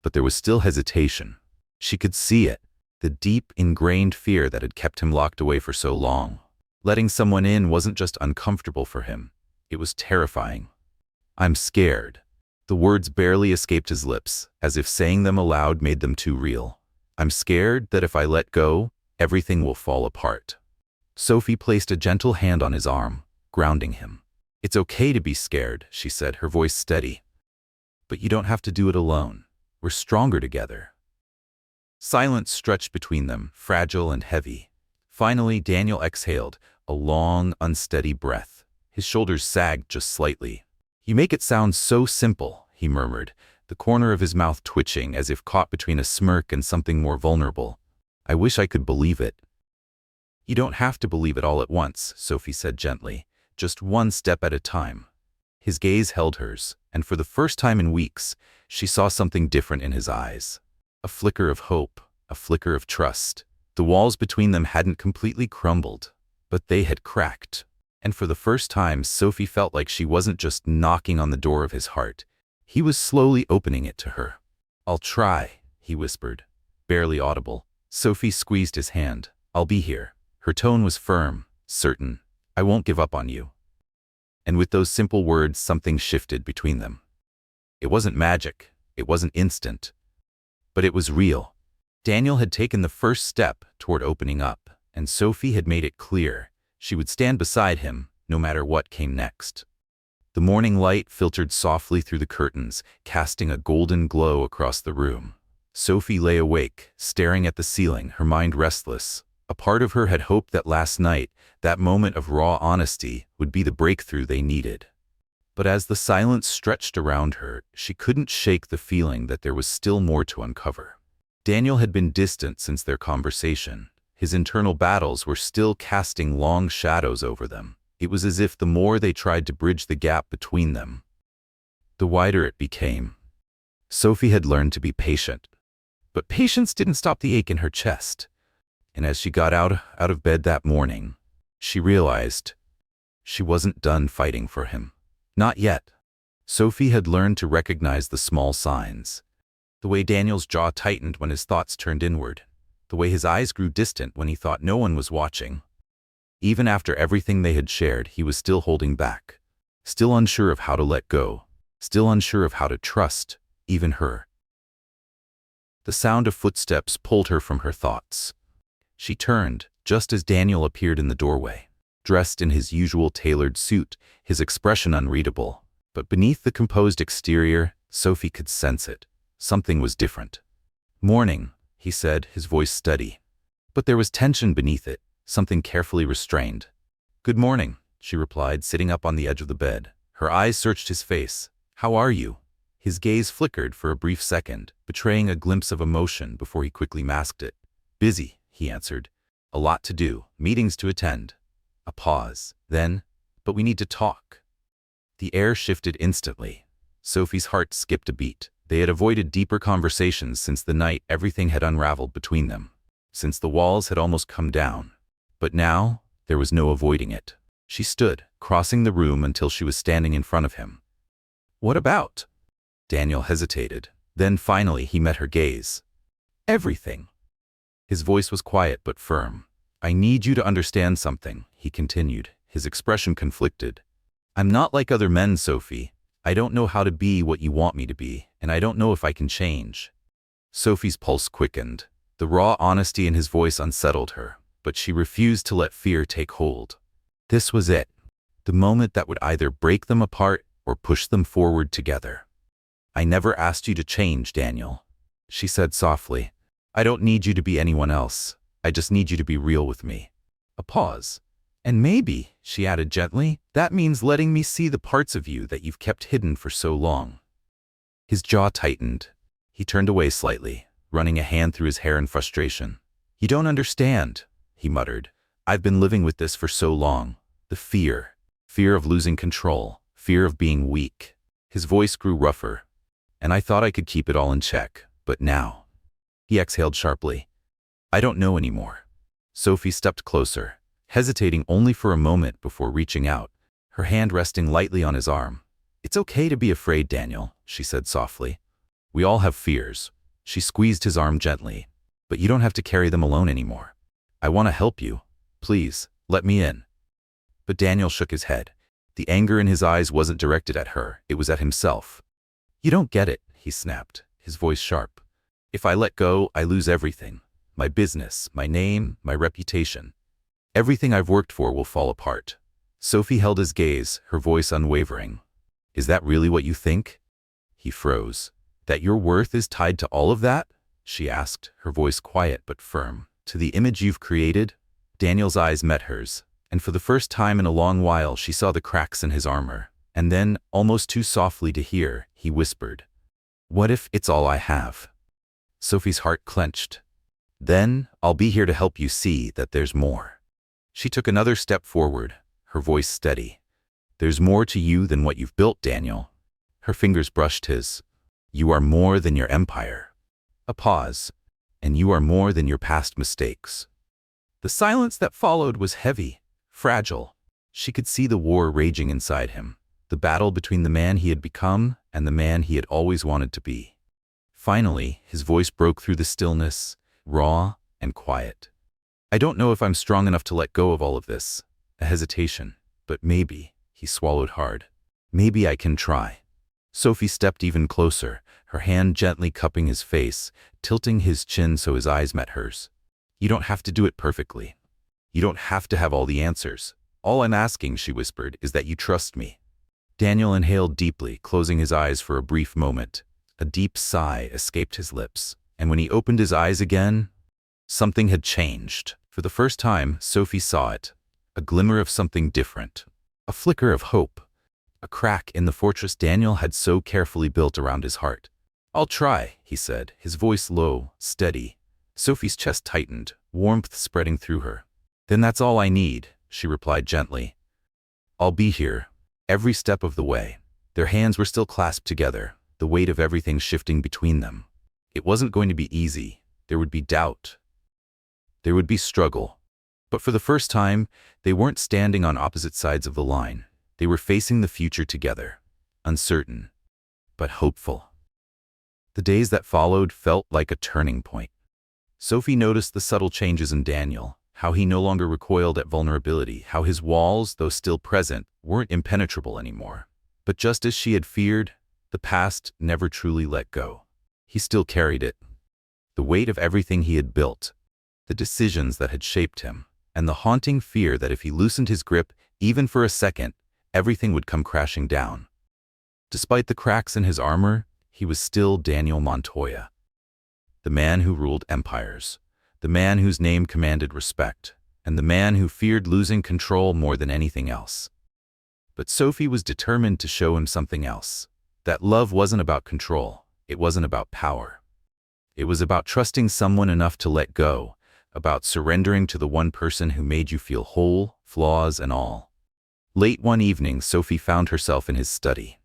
but there was still hesitation. She could see it. The deep, ingrained fear that had kept him locked away for so long. Letting someone in wasn't just uncomfortable for him. It was terrifying. "I'm scared." The words barely escaped his lips, as if saying them aloud made them too real. "I'm scared that if I let go, everything will fall apart." Sophie placed a gentle hand on his arm, grounding him. "It's okay to be scared," she said, her voice steady. "But you don't have to do it alone. We're stronger together." Silence stretched between them, fragile and heavy. Finally, Daniel exhaled, a long, unsteady breath. His shoulders sagged just slightly. "You make it sound so simple," he murmured, the corner of his mouth twitching as if caught between a smirk and something more vulnerable. "I wish I could believe it." "You don't have to believe it all at once," Sophie said gently, "just one step at a time." His gaze held hers, and for the first time in weeks, she saw something different in his eyes. A flicker of hope, a flicker of trust. The walls between them hadn't completely crumbled, but they had cracked. And for the first time, Sophie felt like she wasn't just knocking on the door of his heart. He was slowly opening it to her. "I'll try," he whispered, barely audible. Sophie squeezed his hand. I'll be here. Her tone was firm, certain. I won't give up on you. And with those simple words, something shifted between them. It wasn't magic. It wasn't instant. But it was real. Daniel had taken the first step toward opening up, and Sophie had made it clear she would stand beside him no matter what came next. The morning light filtered softly through the curtains, casting a golden glow across the room. Sophie lay awake, staring at the ceiling, her mind restless. A part of her had hoped that last night, that moment of raw honesty, would be the breakthrough they needed. But as the silence stretched around her, she couldn't shake the feeling that there was still more to uncover. Daniel had been distant since their conversation. His internal battles were still casting long shadows over them. It was as if the more they tried to bridge the gap between them, the wider it became. Sophie had learned to be patient, but patience didn't stop the ache in her chest. And as she got out of bed that morning, she realized she wasn't done fighting for him. Not yet. Sophie had learned to recognize the small signs. The way Daniel's jaw tightened when his thoughts turned inward. The way his eyes grew distant when he thought no one was watching. Even after everything they had shared, he was still holding back. Still unsure of how to let go. Still unsure of how to trust, even her. The sound of footsteps pulled her from her thoughts. She turned, just as Daniel appeared in the doorway. Dressed in his usual tailored suit, his expression unreadable. But beneath the composed exterior, Sophie could sense it. Something was different. "Morning," he said, his voice steady. But there was tension beneath it, something carefully restrained. "Good morning," she replied, sitting up on the edge of the bed. Her eyes searched his face. "How are you?" His gaze flickered for a brief second, betraying a glimpse of emotion before he quickly masked it. "Busy," he answered. "A lot to do, meetings to attend." A pause. Then, "But we need to talk." The air shifted instantly. Sophie's heart skipped a beat. They had avoided deeper conversations since the night everything had unraveled between them. Since the walls had almost come down. But now, there was no avoiding it. She stood, crossing the room until she was standing in front of him. "What about?" Daniel hesitated. Then finally he met her gaze. "Everything." His voice was quiet but firm. "I need you to understand something," he continued, his expression conflicted. "I'm not like other men, Sophie. I don't know how to be what you want me to be, and I don't know if I can change." Sophie's pulse quickened. The raw honesty in his voice unsettled her, but she refused to let fear take hold. This was it. The moment that would either break them apart or push them forward together. "I never asked you to change, Daniel," she said softly. "I don't need you to be anyone else. I just need you to be real with me." A pause. "And maybe," she added gently, "that means letting me see the parts of you that you've kept hidden for so long." His jaw tightened. He turned away slightly, running a hand through his hair in frustration. "You don't understand," he muttered. "I've been living with this for so long. The fear. Fear of losing control. Fear of being weak." His voice grew rougher. "And I thought I could keep it all in check. But now." He exhaled sharply. "I don't know anymore." Sophie stepped closer, hesitating only for a moment before reaching out, her hand resting lightly on his arm. "It's okay to be afraid, Daniel," she said softly. "We all have fears." She squeezed his arm gently. "But you don't have to carry them alone anymore. I want to help you. Please, let me in." But Daniel shook his head. The anger in his eyes wasn't directed at her, it was at himself. "You don't get it," he snapped, his voice sharp. "If I let go, I lose everything. My business, my name, my reputation. Everything I've worked for will fall apart." Sophie held his gaze, her voice unwavering. "Is that really what you think?" He froze. "That your worth is tied to all of that?" she asked, her voice quiet but firm. "To the image you've created?" Daniel's eyes met hers, and for the first time in a long while she saw the cracks in his armor. And then, almost too softly to hear, he whispered, "What if it's all I have?" Sophie's heart clenched. "Then, I'll be here to help you see that there's more." She took another step forward, her voice steady. "There's more to you than what you've built, Daniel." Her fingers brushed his. "You are more than your empire." A pause. "And you are more than your past mistakes." The silence that followed was heavy, fragile. She could see the war raging inside him, the battle between the man he had become and the man he had always wanted to be. Finally, his voice broke through the stillness, raw and quiet. I don't know if I'm strong enough to let go of all of this. A hesitation. But maybe, he swallowed hard. Maybe I can try. Sophie stepped even closer, her hand gently cupping his face, tilting his chin so his eyes met hers. You don't have to do it perfectly. You don't have to have all the answers. All I'm asking, she whispered, is that you trust me. Daniel inhaled deeply, closing his eyes for a brief moment. A deep sigh escaped his lips, and when he opened his eyes again, something had changed. For the first time, Sophie saw it. A glimmer of something different. A flicker of hope. A crack in the fortress Daniel had so carefully built around his heart. I'll try, he said, his voice low, steady. Sophie's chest tightened, warmth spreading through her. Then that's all I need, she replied gently. I'll be here, every step of the way. Their hands were still clasped together, the weight of everything shifting between them. It wasn't going to be easy. There would be doubt. There would be struggle. But for the first time, they weren't standing on opposite sides of the line. They were facing the future together, uncertain, but hopeful. The days that followed felt like a turning point. Sophie noticed the subtle changes in Daniel, how he no longer recoiled at vulnerability, how his walls, though still present, weren't impenetrable anymore. But just as she had feared, the past never truly let go. He still carried it. The weight of everything he had built, the decisions that had shaped him, and the haunting fear that if he loosened his grip, even for a second, everything would come crashing down. Despite the cracks in his armor, he was still Daniel Montoya. The man who ruled empires, the man whose name commanded respect, and the man who feared losing control more than anything else. But Sophie was determined to show him something else. That love wasn't about control. It wasn't about power. It was about trusting someone enough to let go, about surrendering to the one person who made you feel whole, flaws and all. Late one evening, Sophie found herself in his study.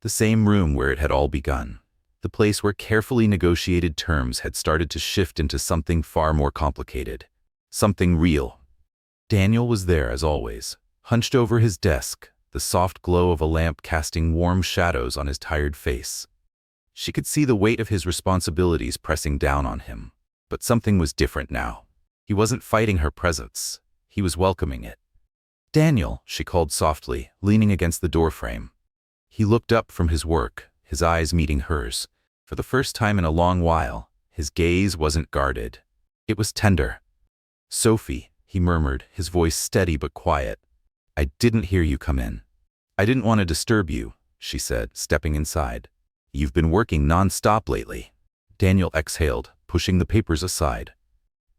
The same room where it had all begun. The place where carefully negotiated terms had started to shift into something far more complicated. Something real. Daniel was there as always, hunched over his desk, the soft glow of a lamp casting warm shadows on his tired face. She could see the weight of his responsibilities pressing down on him. But something was different now. He wasn't fighting her presence. He was welcoming it. Daniel, she called softly, leaning against the doorframe. He looked up from his work, his eyes meeting hers. For the first time in a long while, his gaze wasn't guarded. It was tender. Sophie, he murmured, his voice steady but quiet. I didn't hear you come in. I didn't want to disturb you, she said, stepping inside. You've been working non-stop lately. Daniel exhaled, pushing the papers aside.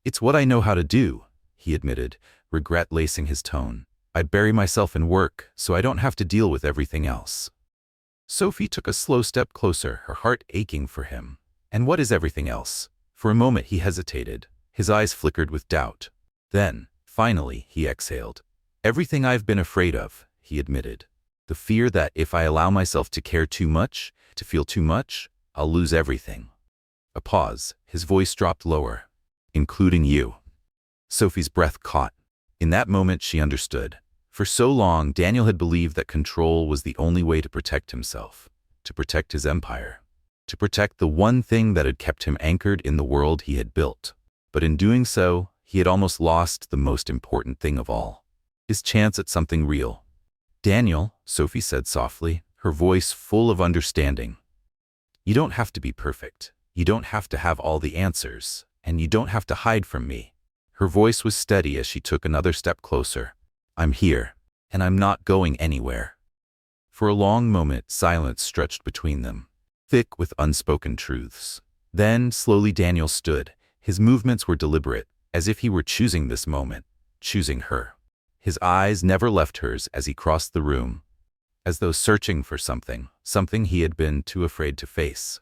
It's what I know how to do, he admitted, regret lacing his tone. I bury myself in work, so I don't have to deal with everything else. Sophie took a slow step closer, her heart aching for him. And what is everything else? For a moment he hesitated. His eyes flickered with doubt. Then, finally, he exhaled. Everything I've been afraid of, he admitted. The fear that if I allow myself to care too much, to feel too much, I'll lose everything. A pause, his voice dropped lower. Including you. Sophie's breath caught. In that moment she understood. For so long, Daniel had believed that control was the only way to protect himself, to protect his empire, to protect the one thing that had kept him anchored in the world he had built. But in doing so, he had almost lost the most important thing of all, his chance at something real. Daniel, Sophie said softly, her voice full of understanding. You don't have to be perfect. You don't have to have all the answers, and you don't have to hide from me. Her voice was steady as she took another step closer. I'm here, and I'm not going anywhere. For a long moment, silence stretched between them, thick with unspoken truths. Then, slowly Daniel stood. His movements were deliberate, as if he were choosing this moment, choosing her. His eyes never left hers as he crossed the room, as though searching for something he had been too afraid to face.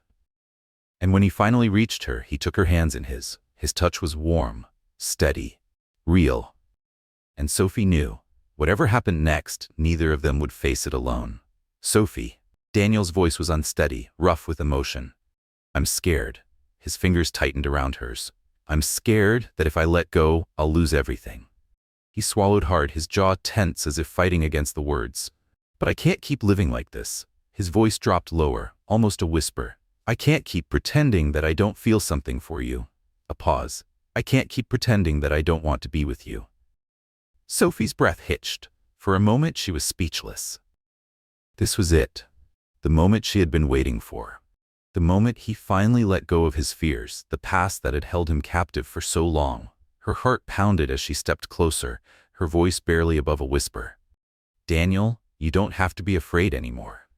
And when he finally reached her, he took her hands in his. His touch was warm, steady, real. And Sophie knew, whatever happened next, neither of them would face it alone. Sophie. Daniel's voice was unsteady, rough with emotion. I'm scared. His fingers tightened around hers. I'm scared that if I let go, I'll lose everything. He swallowed hard, his jaw tense as if fighting against the words. But I can't keep living like this. His voice dropped lower, almost a whisper. I can't keep pretending that I don't feel something for you. A pause. I can't keep pretending that I don't want to be with you." Sophie's breath hitched. For a moment she was speechless. This was it. The moment she had been waiting for. The moment he finally let go of his fears, the past that had held him captive for so long. Her heart pounded as she stepped closer, her voice barely above a whisper. "Daniel, you don't have to be afraid anymore."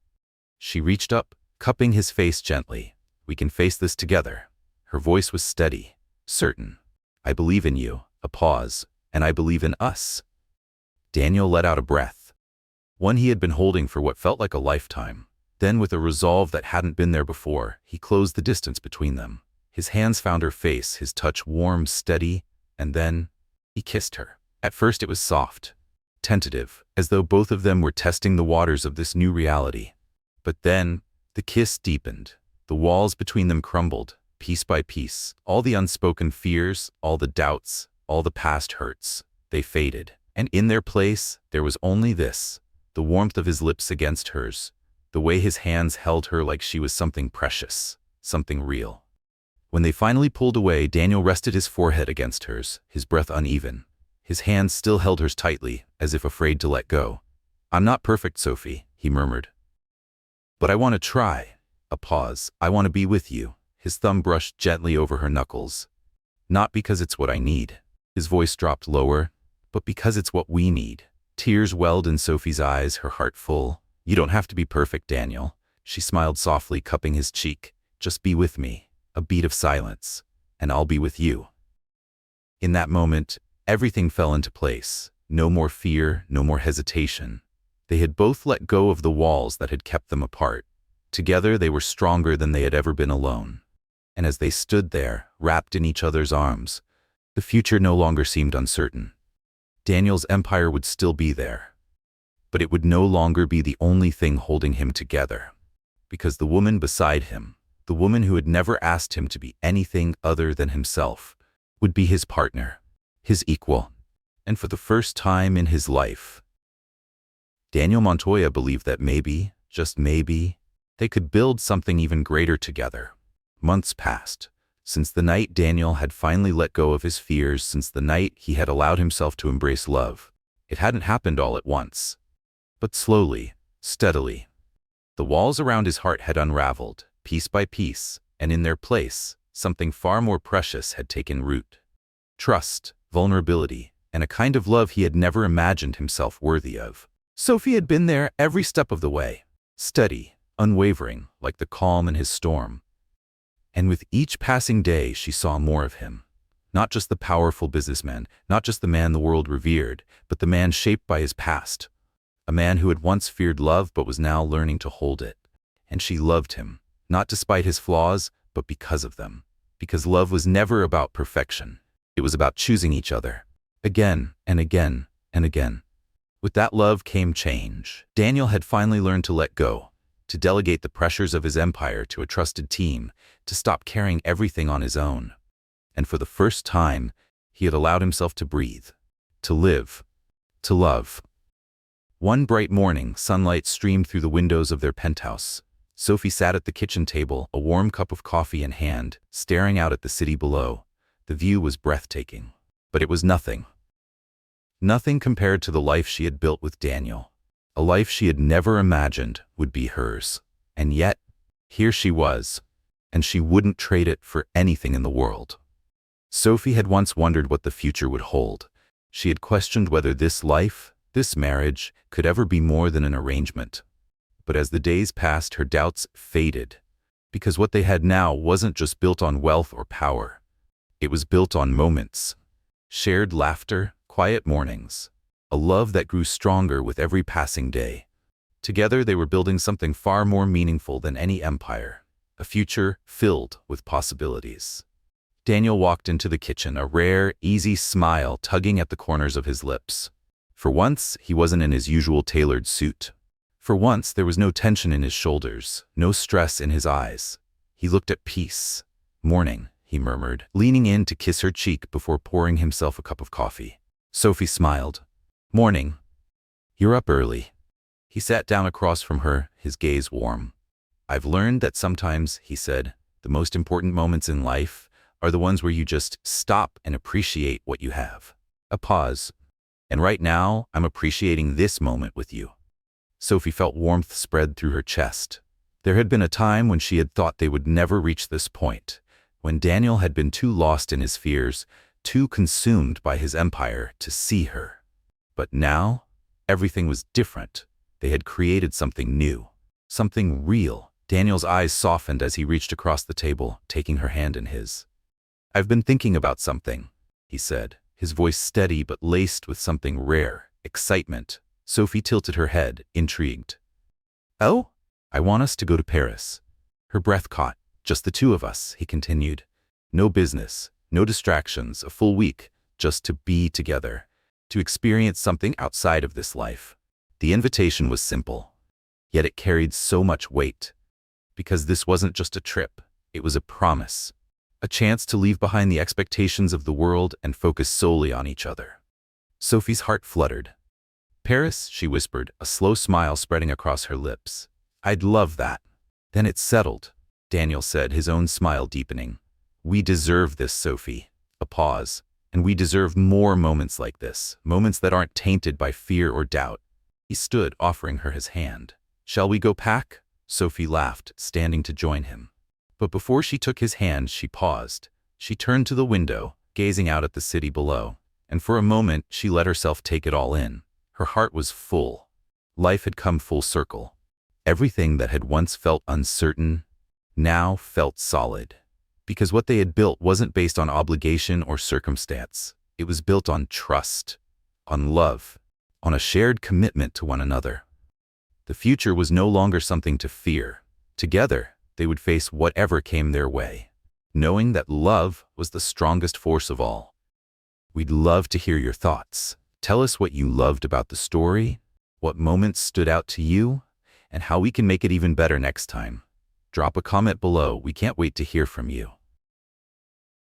She reached up, cupping his face gently. "We can face this together." Her voice was steady, certain. "I believe in you." A pause. "And I believe in us." Daniel let out a breath. One he had been holding for what felt like a lifetime. Then, with a resolve that hadn't been there before, he closed the distance between them. His hands found her face, his touch warm, steady, and then he kissed her. At first it was soft, tentative, as though both of them were testing the waters of this new reality. But then the kiss deepened. The walls between them crumbled, piece by piece. All the unspoken fears, all the doubts, all the past hurts, they faded. And in their place, there was only this, the warmth of his lips against hers, the way his hands held her like she was something precious, something real. When they finally pulled away, Daniel rested his forehead against hers, his breath uneven. His hands still held hers tightly, as if afraid to let go. "I'm not perfect, Sophie," he murmured. "But I want to try." A pause. "I want to be with you." His thumb brushed gently over her knuckles. "Not because it's what I need." His voice dropped lower. "But because it's what we need." Tears welled in Sophie's eyes, her heart full. "You don't have to be perfect, Daniel." She smiled softly, cupping his cheek. "Just be with me." A beat of silence. "And I'll be with you." In that moment, everything fell into place. No more fear, no more hesitation. They had both let go of the walls that had kept them apart. Together they were stronger than they had ever been alone. And as they stood there, wrapped in each other's arms, the future no longer seemed uncertain. Daniel's empire would still be there. But it would no longer be the only thing holding him together. Because the woman beside him, the woman who had never asked him to be anything other than himself, would be his partner, his equal. And for the first time in his life, Daniel Montoya believed that maybe, just maybe, they could build something even greater together. Months passed. Since the night Daniel had finally let go of his fears, since the night he had allowed himself to embrace love. It hadn't happened all at once. But slowly, steadily. The walls around his heart had unraveled, piece by piece, and in their place, something far more precious had taken root. Trust, vulnerability, and a kind of love he had never imagined himself worthy of. Sophie had been there every step of the way, steady, unwavering, like the calm in his storm. And with each passing day, she saw more of him. Not just the powerful businessman, not just the man the world revered, but the man shaped by his past. A man who had once feared love but was now learning to hold it. And she loved him, not despite his flaws, but because of them. Because love was never about perfection. It was about choosing each other. Again and again and again. With that love came change. Daniel had finally learned to let go, to delegate the pressures of his empire to a trusted team, to stop carrying everything on his own. And for the first time, he had allowed himself to breathe, to live, to love. One bright morning, sunlight streamed through the windows of their penthouse. Sophie sat at the kitchen table, a warm cup of coffee in hand, staring out at the city below. The view was breathtaking. But it was nothing. Nothing compared to the life she had built with Daniel. A life she had never imagined would be hers. And yet, here she was, and she wouldn't trade it for anything in the world. Sophie had once wondered what the future would hold. She had questioned whether this life, this marriage, could ever be more than an arrangement. But as the days passed, her doubts faded, because what they had now wasn't just built on wealth or power. It was built on moments, shared laughter, quiet mornings, a love that grew stronger with every passing day. Together they were building something far more meaningful than any empire, a future filled with possibilities. Daniel walked into the kitchen, a rare, easy smile tugging at the corners of his lips. For once, he wasn't in his usual tailored suit. For once, there was no tension in his shoulders, no stress in his eyes. He looked at peace. "Morning," he murmured, leaning in to kiss her cheek before pouring himself a cup of coffee. Sophie smiled. "Morning. You're up early." He sat down across from her, his gaze warm. "I've learned that sometimes," he said, "the most important moments in life are the ones where you just stop and appreciate what you have. A pause. And right now, I'm appreciating this moment with you. Sophie felt warmth spread through her chest. There had been a time when she had thought they would never reach this point, when Daniel had been too lost in his fears, too consumed by his empire to see her. But now, everything was different. They had created something new, something real. Daniel's eyes softened as he reached across the table, taking her hand in his. "I've been thinking about something," he said, his voice steady but laced with something rare, excitement. Sophie tilted her head, intrigued. "Oh? I want us to go to Paris." Her breath caught. "Just the two of us," he continued. "No business, no distractions, a full week, just to be together, to experience something outside of this life." The invitation was simple, yet it carried so much weight. Because this wasn't just a trip, it was a promise. A chance to leave behind the expectations of the world and focus solely on each other. Sophie's heart fluttered. "Paris," she whispered, a slow smile spreading across her lips. "I'd love that." "Then it's settled," Daniel said, his own smile deepening. "We deserve this, Sophie." A pause. "And we deserve more moments like this, moments that aren't tainted by fear or doubt." He stood, offering her his hand. "Shall we go pack?" Sophie laughed, standing to join him. But before she took his hand, she paused. She turned to the window, gazing out at the city below, and for a moment she let herself take it all in. Her heart was full. Life had come full circle. Everything that had once felt uncertain now felt solid. Because what they had built wasn't based on obligation or circumstance. It was built on trust, on love, on a shared commitment to one another. The future was no longer something to fear. Together, they would face whatever came their way, knowing that love was the strongest force of all. We'd love to hear your thoughts. Tell us what you loved about the story, what moments stood out to you, and how we can make it even better next time. Drop a comment below. We can't wait to hear from you.